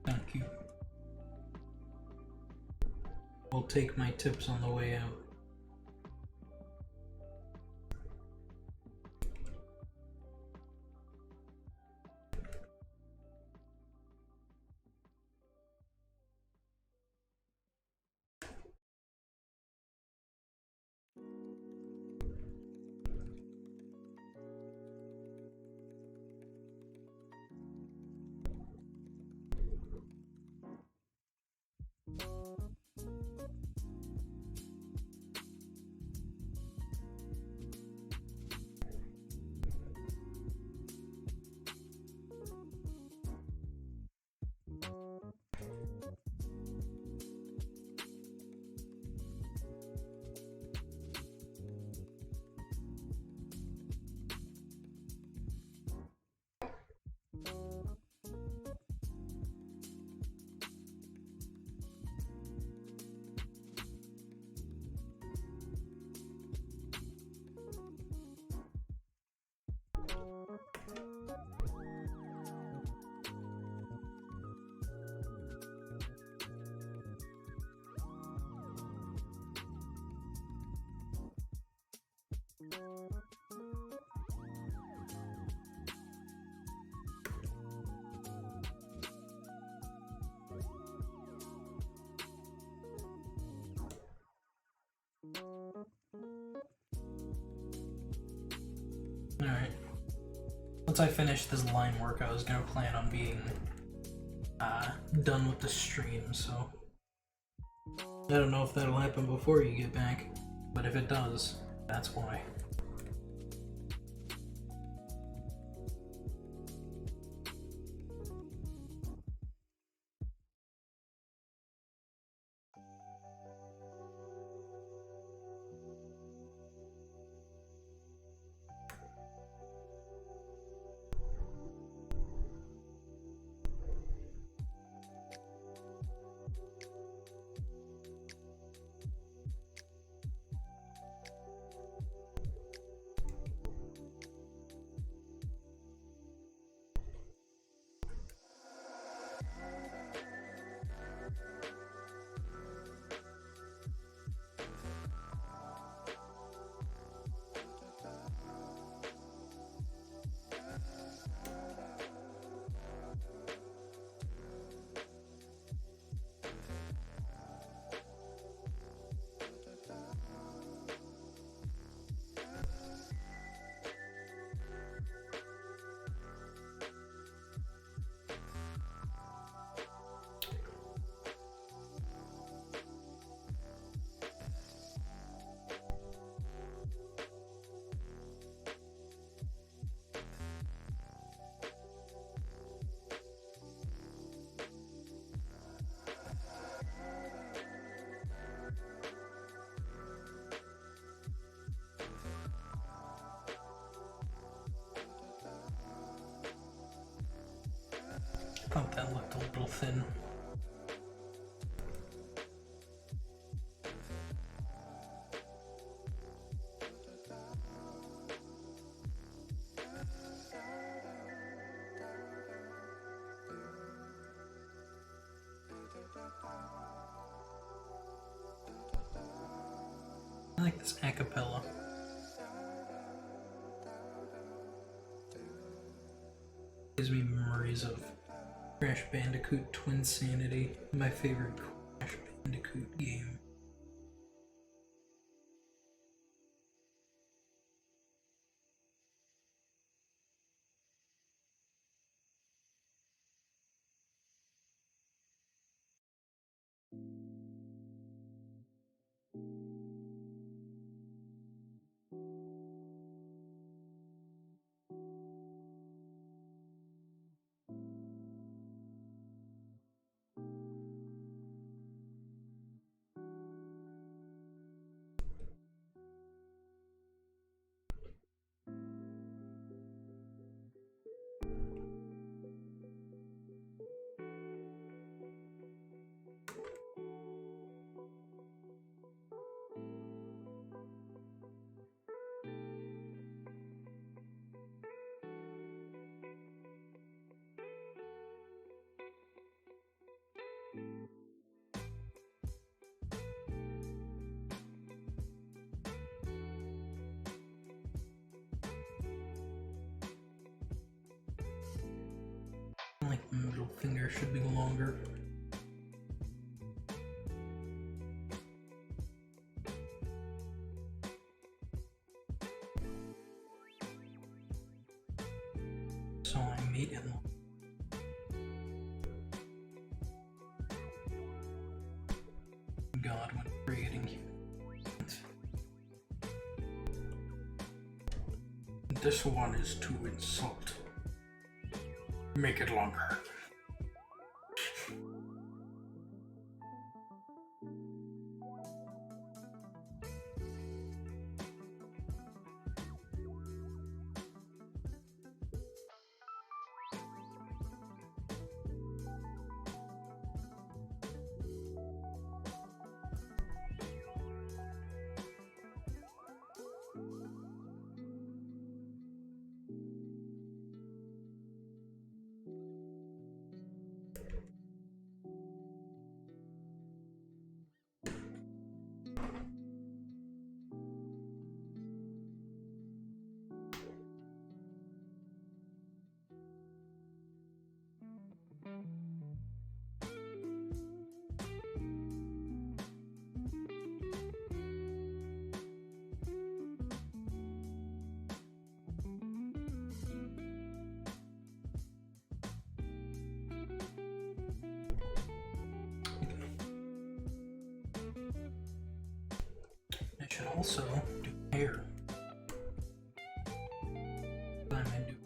Thank you. I'll take my tips on the way out. Alright. Once I finish this line work, I was gonna plan on being done with the stream, so I don't know if that'll happen before you get back, but if it does, that's why. Thought that looked a little thin. I like this acapella. Gives me memories of Crash Bandicoot Twinsanity, my favorite Crash Bandicoot game. I like the middle finger should be longer. So I made it long. God, when creating humans. This one is to insult. Make it longer. I should also do hair. I'm gonna do.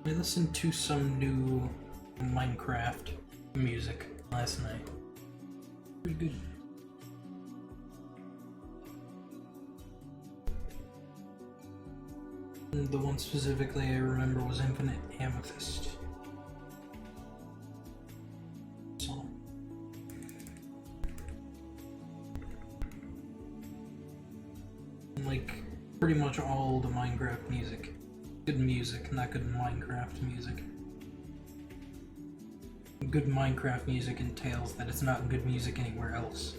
I listened to some new Minecraft music last night. Pretty good. And the one specifically I remember was Infinite Amethyst. So. Like, pretty much all the Minecraft music. Good music, not good Minecraft music. Good Minecraft music entails that it's not good music anywhere else.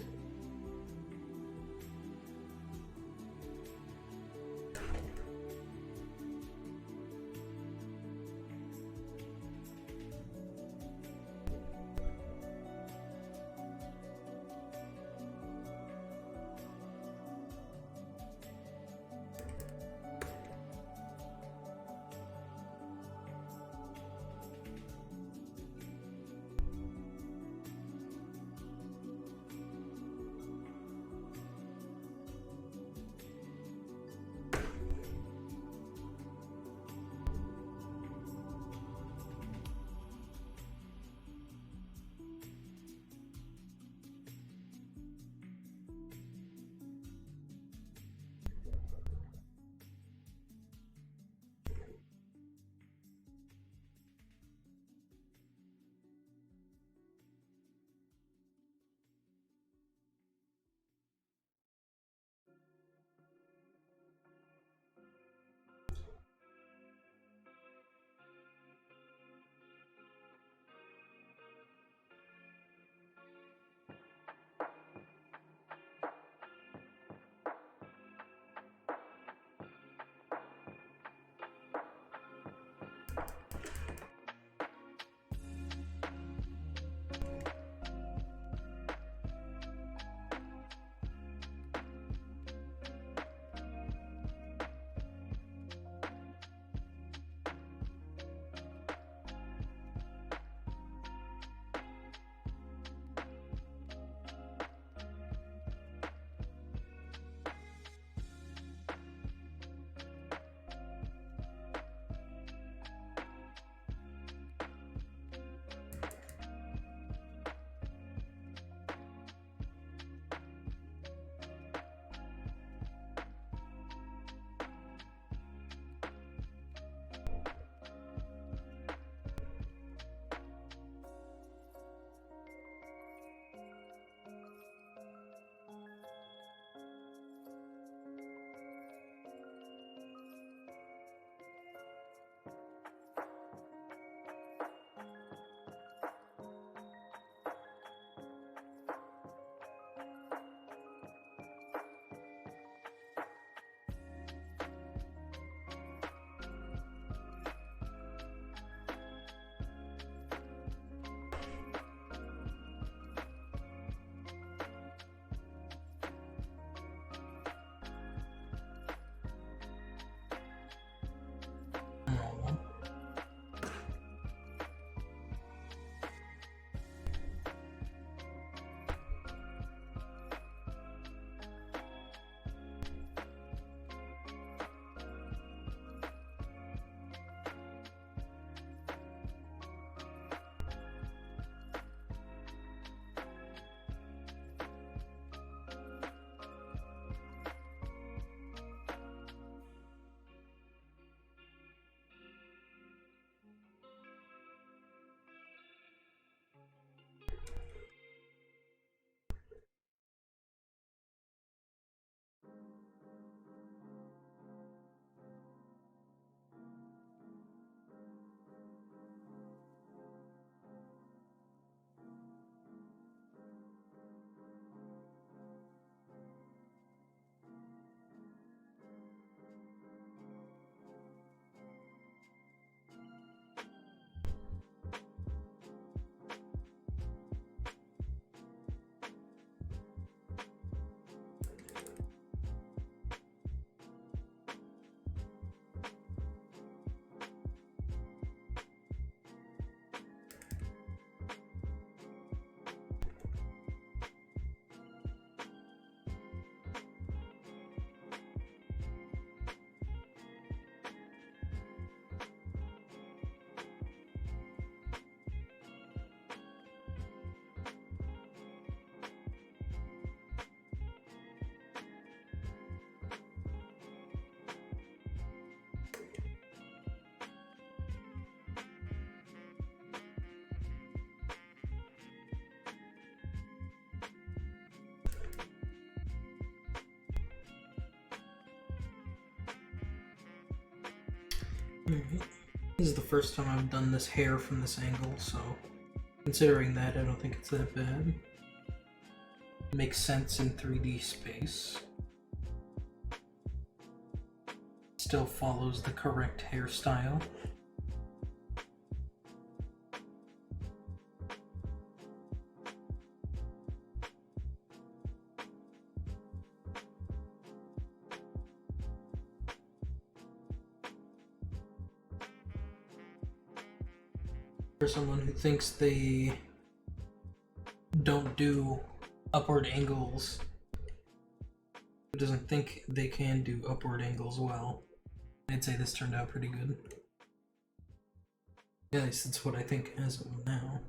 Alright. This is the first time I've done this hair from this angle, so considering that, I don't think it's that bad. It makes sense in 3D space. Still follows the correct hairstyle. For someone who thinks they don't do upward angles, who doesn't think they can do upward angles well, I'd say this turned out pretty good. At least that's what I think as of now.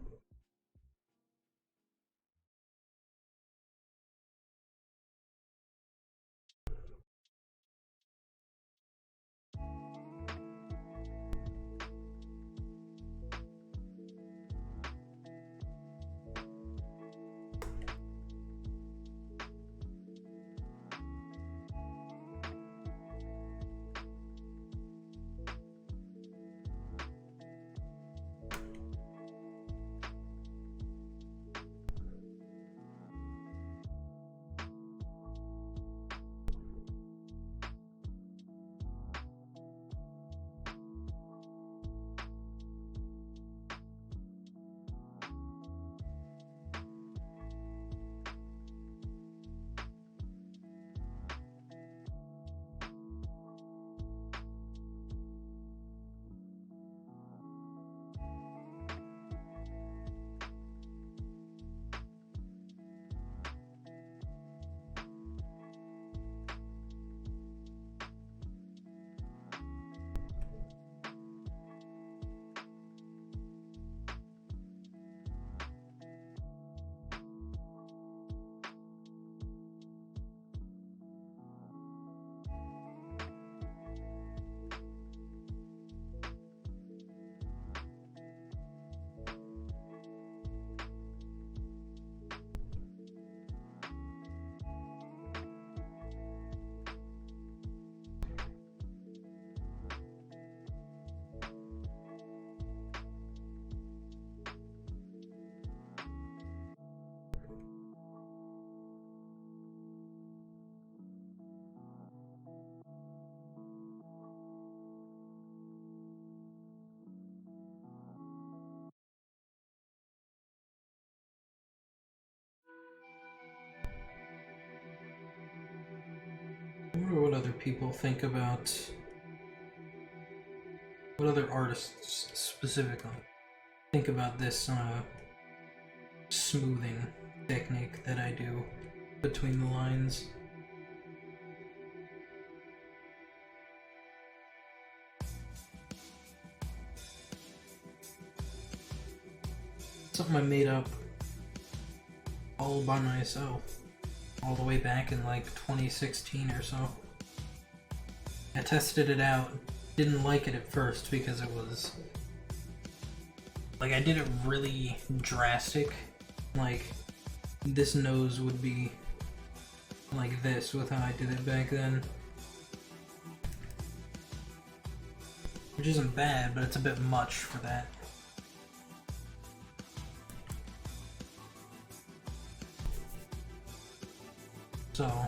I wonder what other people think about, what other artists specifically think about this smoothing technique that I do between the lines. Something I made up all by myself, all the way back in like 2016 or so. I tested it out, didn't like it at first because it was like I did it really drastic, like this nose would be like this with how I did it back then, which isn't bad, but it's a bit much for that. So,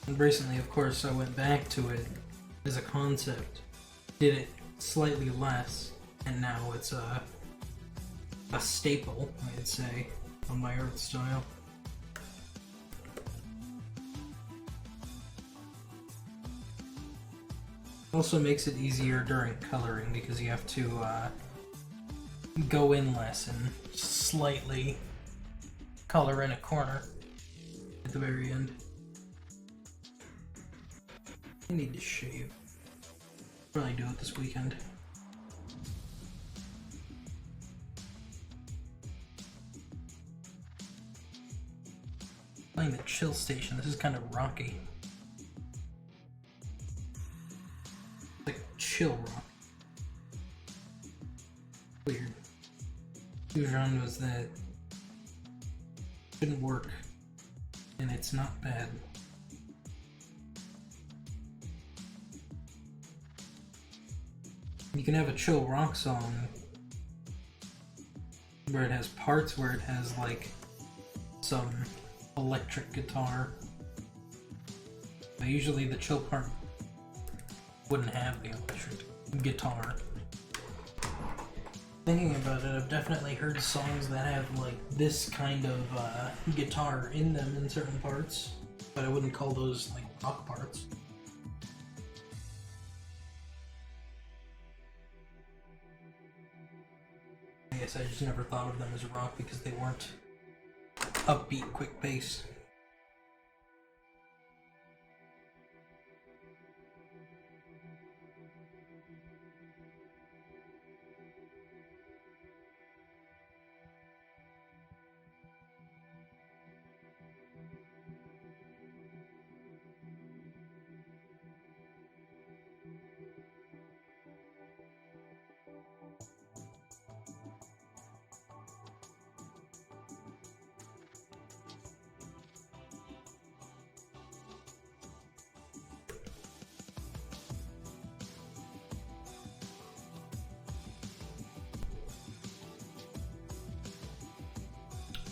and recently, of course, I went back to it as a concept, did it slightly less, and now it's a staple, I'd say, on my art style. Also makes it easier during coloring because you have to go in less and slightly color in a corner at the very end. I need to shave. Probably do it this weekend. Playing the chill station, this is kind of rocky. Like chill rock. Weird. Two genres that shouldn't work, and it's not bad. You can have a chill rock song where it has parts where it has like some electric guitar. But usually the chill part wouldn't have the electric guitar. Thinking about it, I've definitely heard songs that have like this kind of guitar in them in certain parts, but I wouldn't call those like rock parts. I guess I just never thought of them as rock because they weren't upbeat, quick pace.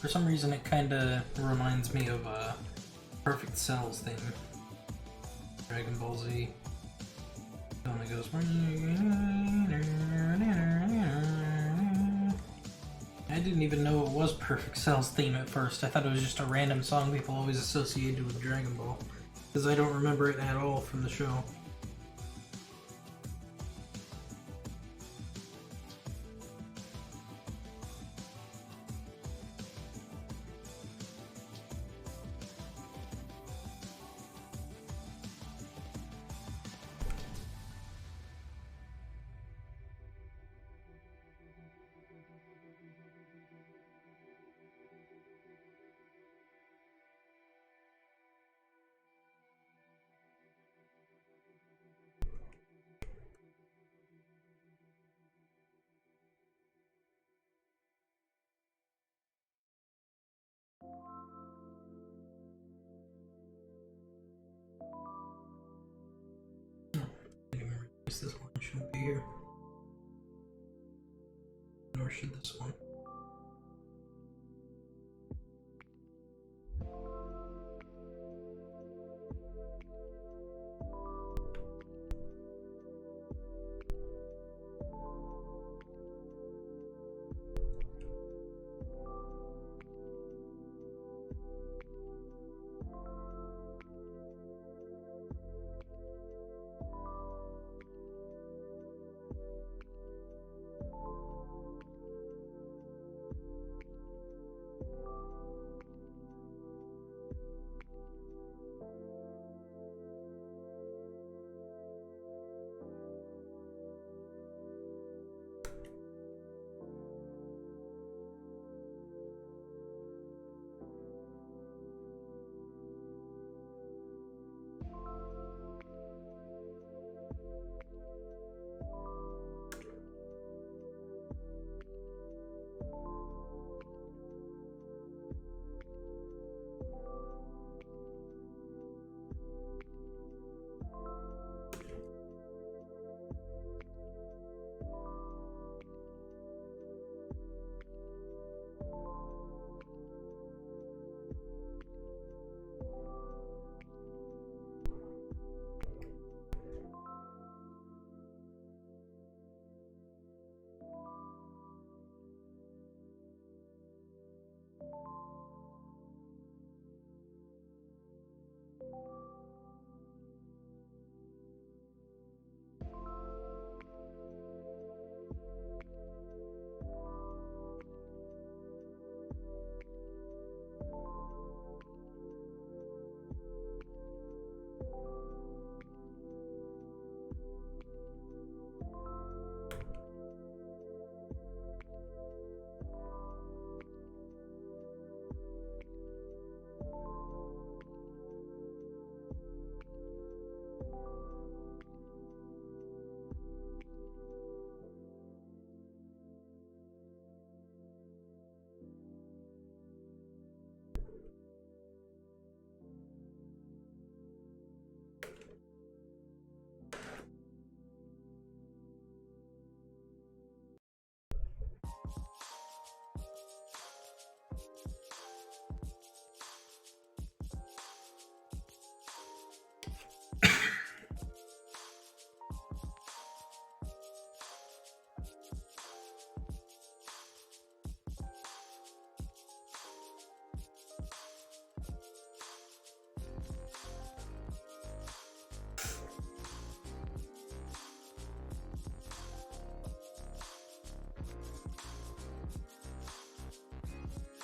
For some reason, it kind of reminds me of Perfect Cell's theme. Dragon Ball Z. It only goes. I didn't even know it was Perfect Cell's theme at first. I thought it was just a random song people always associated with Dragon Ball, because I don't remember it at all from the show. This one shouldn't be here. Nor should this one.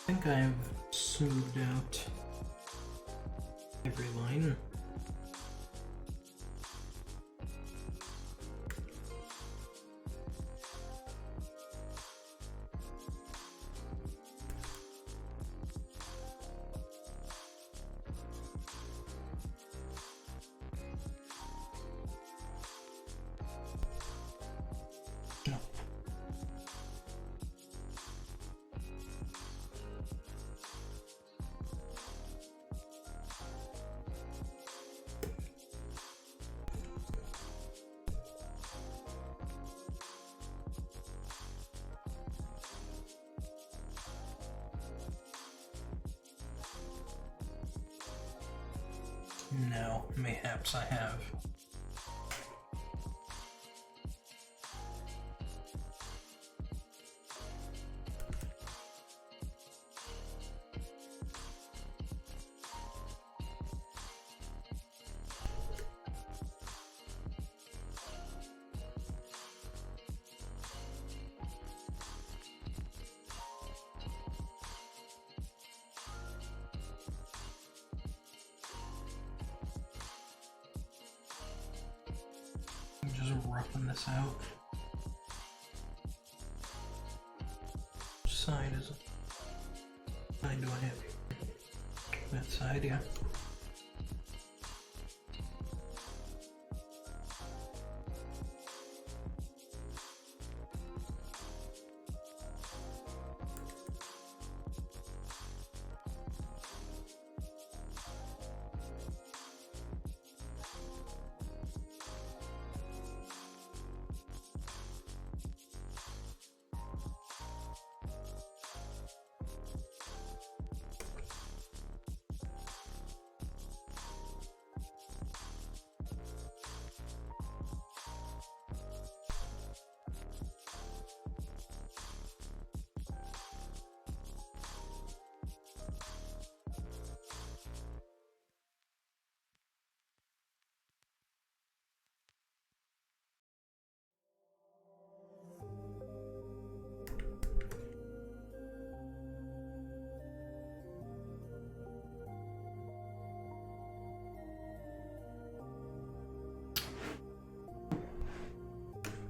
I think I've smoothed out every line. No, mayhaps I have. I'm just roughing this out. Which side is it? Side do I have here? That side, yeah.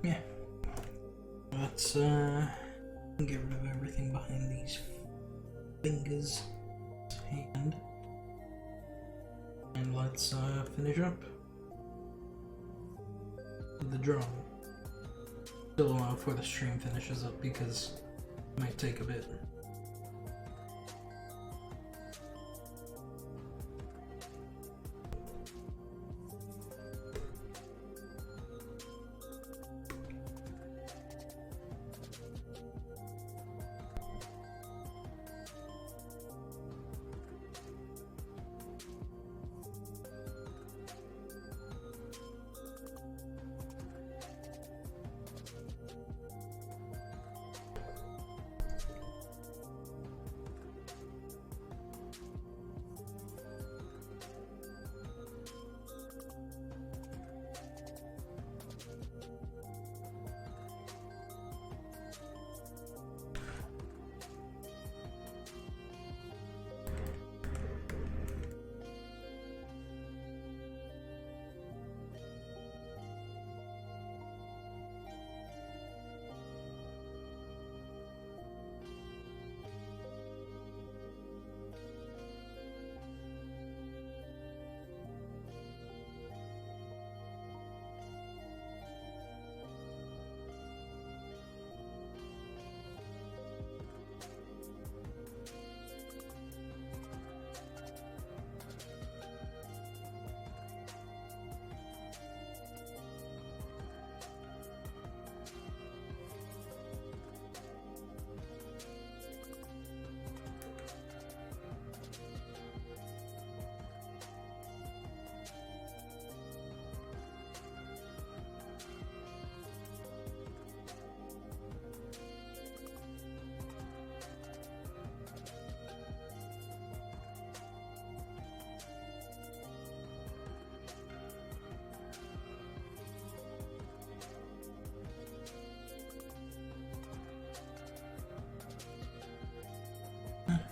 Yeah. Let's get rid of everything behind these fingers hand. And let's finish up with the drawing. Still allow before the stream finishes up because it might take a bit.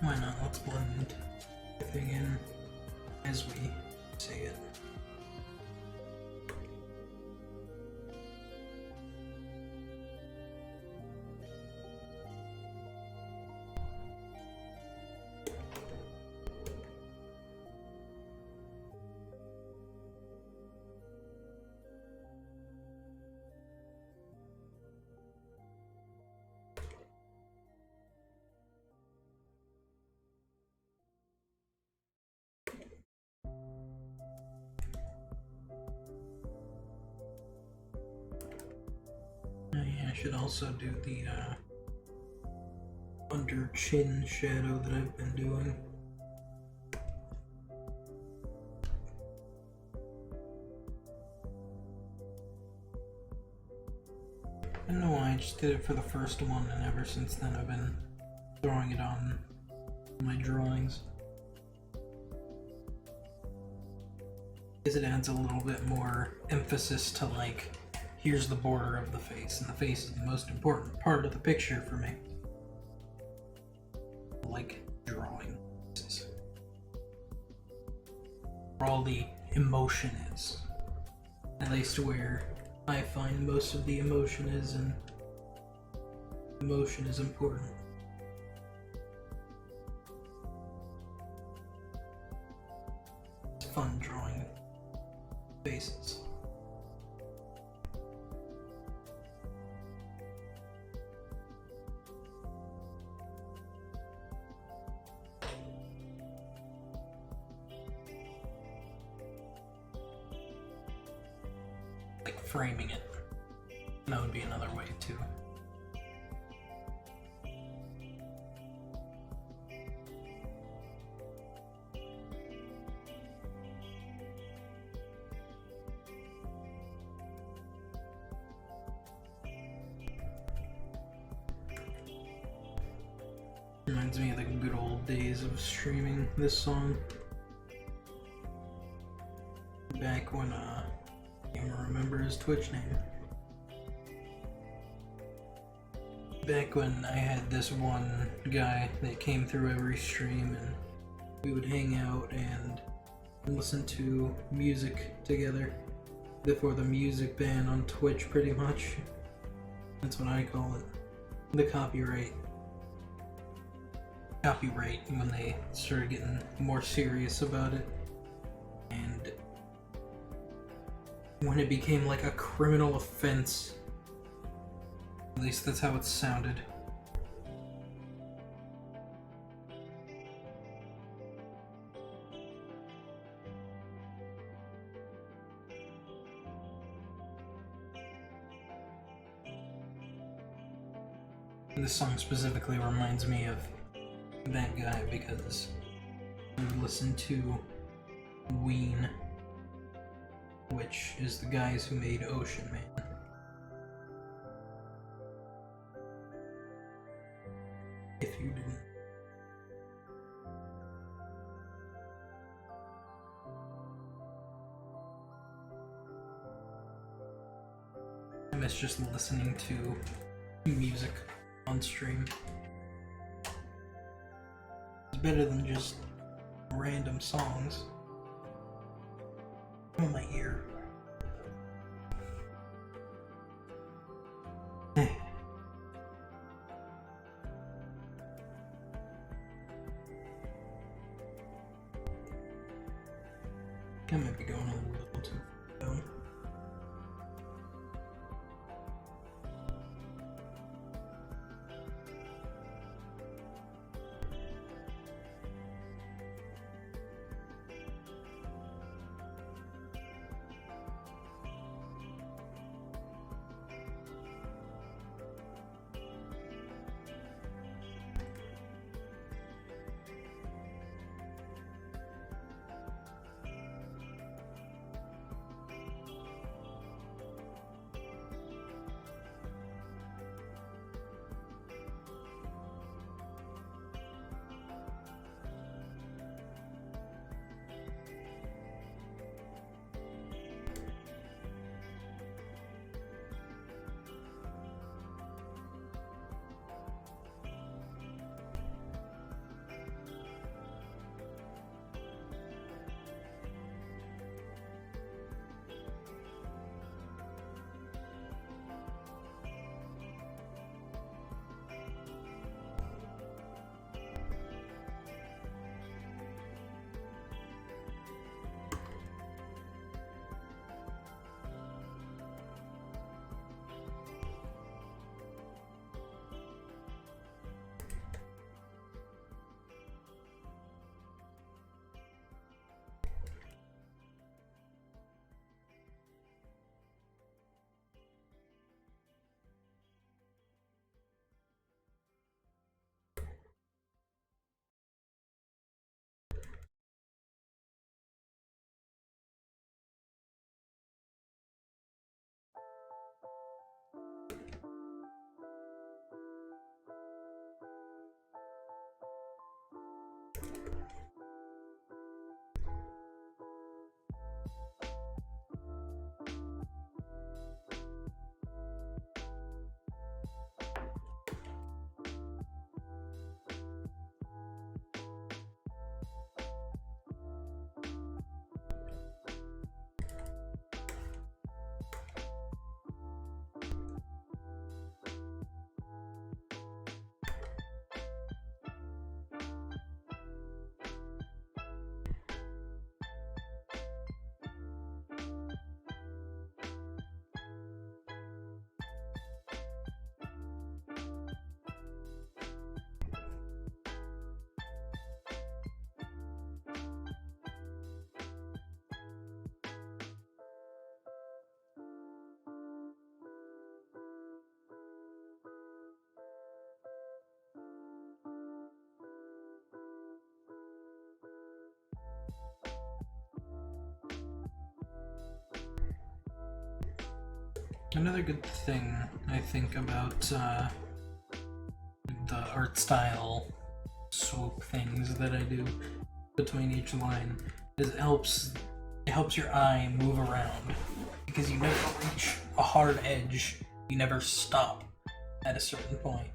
why not? Let's blend everything in as we say it. I should also do the under chin shadow that I've been doing. I don't know why, I just did it for the first one, and ever since then I've been throwing it on my drawings. Because it adds a little bit more emphasis to, like, here's the border of the face, and the face is the most important part of the picture for me. Like drawing. Where all the emotion is. At least where I find most of the emotion is, and emotion is important. It's fun drawing faces. Like framing it. That would be another way too. Reminds me of the good old days of streaming this song. Back when I can't even remember his Twitch name. Back when I had this one guy that came through every stream, and we would hang out and listen to music together before the music ban on Twitch, pretty much. That's what I call it. The copyright when they started getting more serious about it, and when it became like a criminal offense. At least that's how it sounded. This song specifically reminds me of that guy because I would listen to Ween, which is the guys who made Ocean Man. If you didn't. I miss just listening to music on stream. It's better than just random songs. Oh, my ear. I might be going a little too down. Another good thing I think about the art style swoop things that I do between each line is it helps your eye move around because you never reach a hard edge. You never stop at a certain point.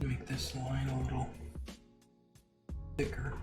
Make this line a little thicker.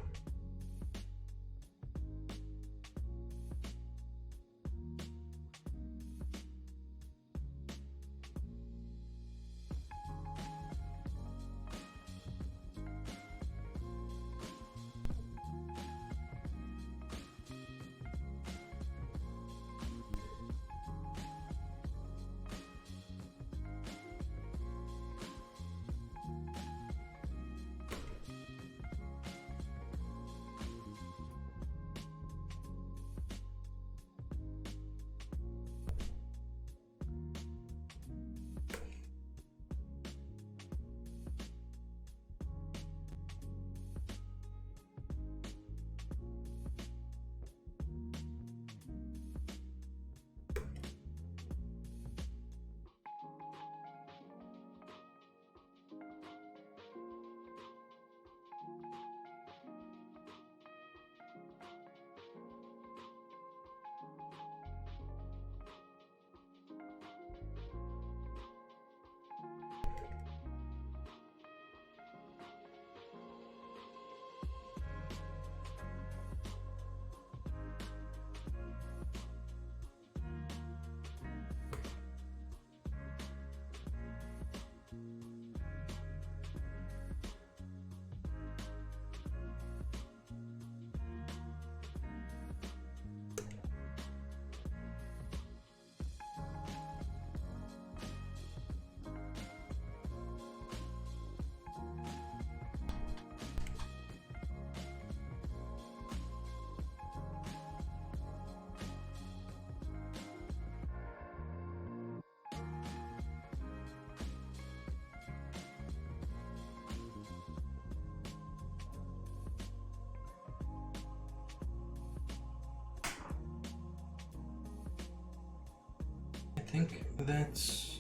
I think that's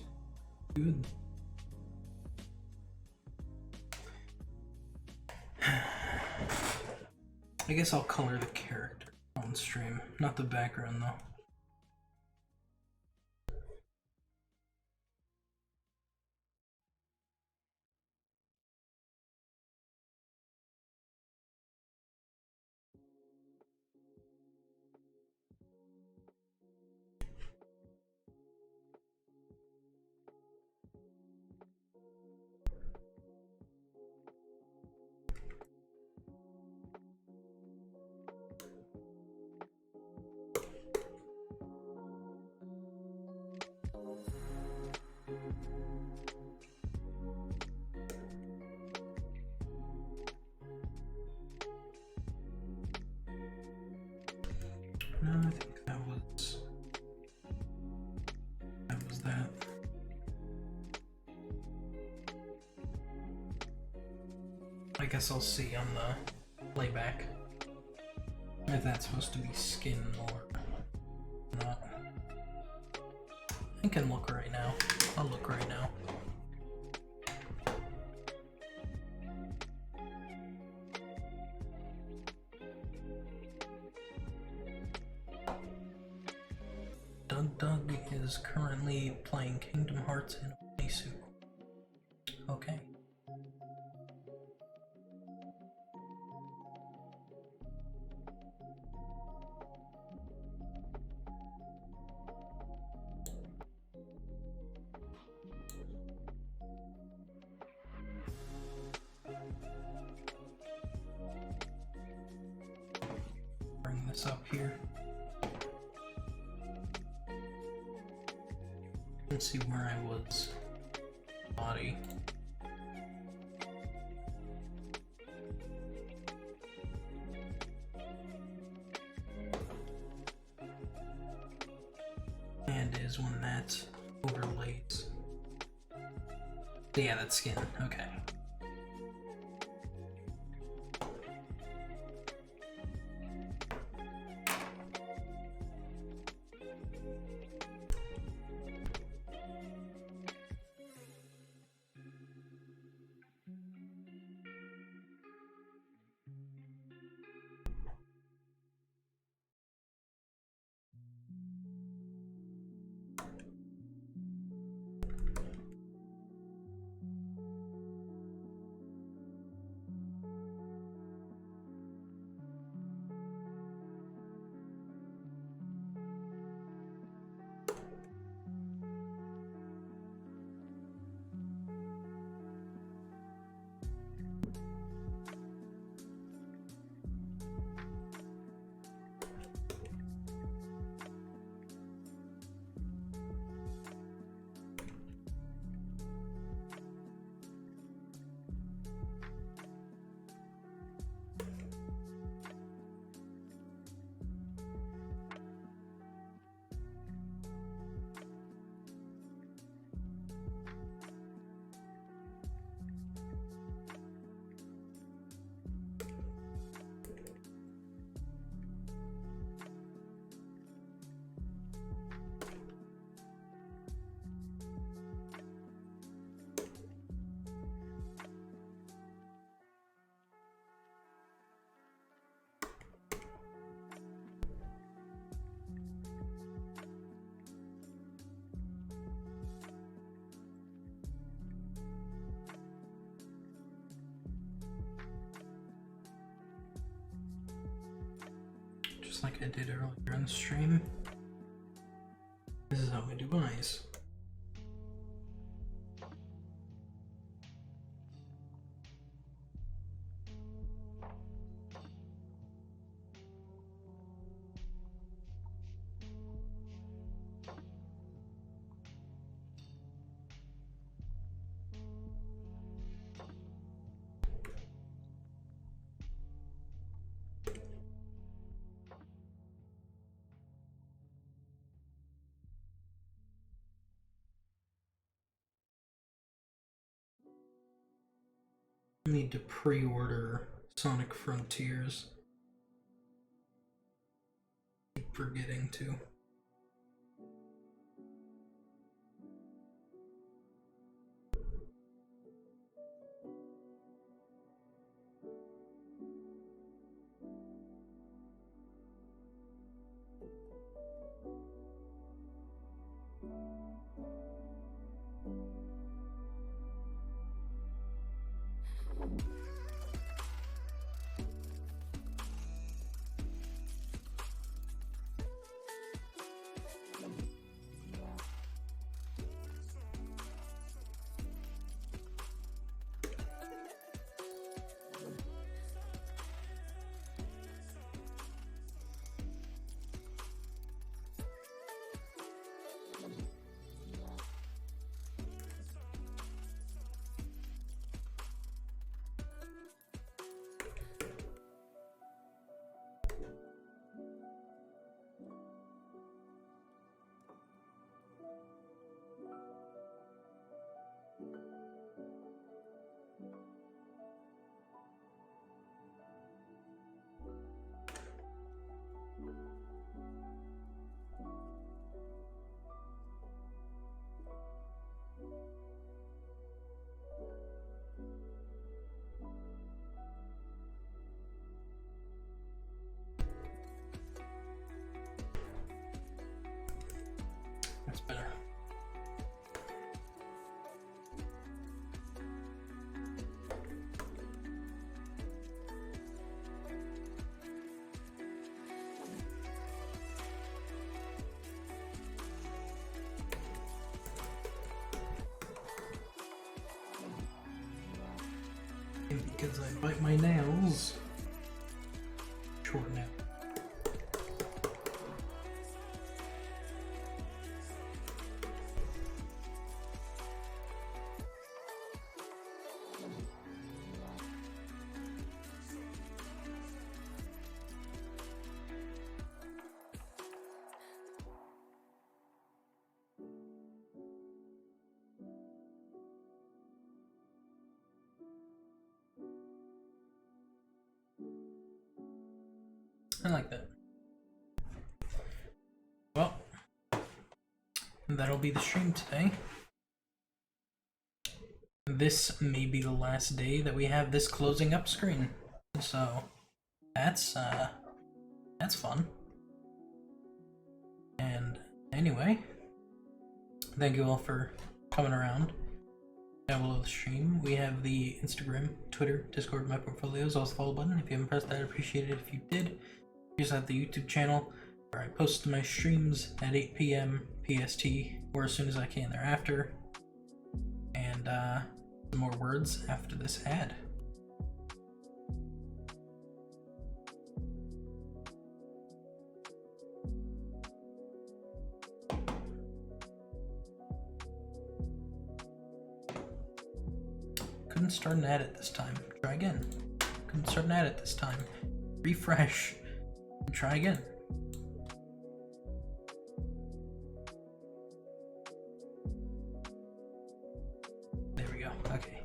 good. I guess I'll color the character on stream, not the background though. No, I think that was that. I guess I'll see on the playback if that's supposed to be skin or not. I can look right now. I'll look right now. Doug is currently playing Kingdom Hearts in a playsuit. Okay. this up here. Let's see where I was. Body. And is when that overlays. Yeah, that's skin. Okay. Just like I did earlier on the stream. This is how I do eyes. I need to pre-order Sonic Frontiers. Keep forgetting to. That's better. And because I bite my nails, short nail. I like that. Well, that'll be the stream today. This may be the last day that we have this closing up screen, so that's fun. And anyway, thank you all for coming around. Down below the stream, we have the Instagram, Twitter, Discord, my portfolios, also follow button. If you haven't pressed that, I'd appreciate it if you did. We just have the YouTube channel where I post my streams at 8 p.m. PST or as soon as I can thereafter. And some more words after this ad. Couldn't start an edit this time. Try again. Couldn't start an edit this time. Refresh. And try again. There we go. Okay.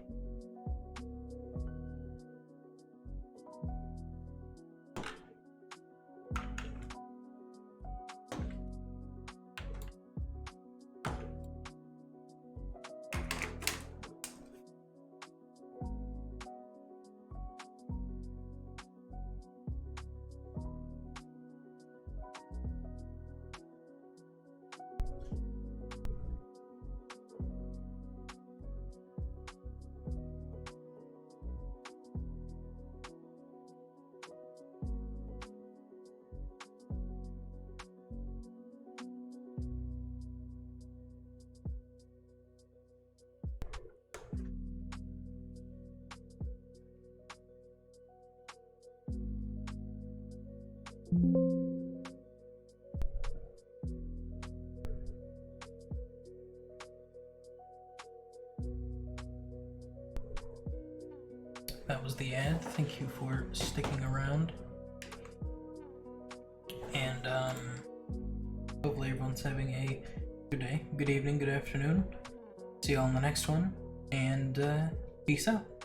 That was the ad. Thank you for sticking around. And hopefully everyone's having a good day, good evening, good afternoon. See you all in the next one, and peace out.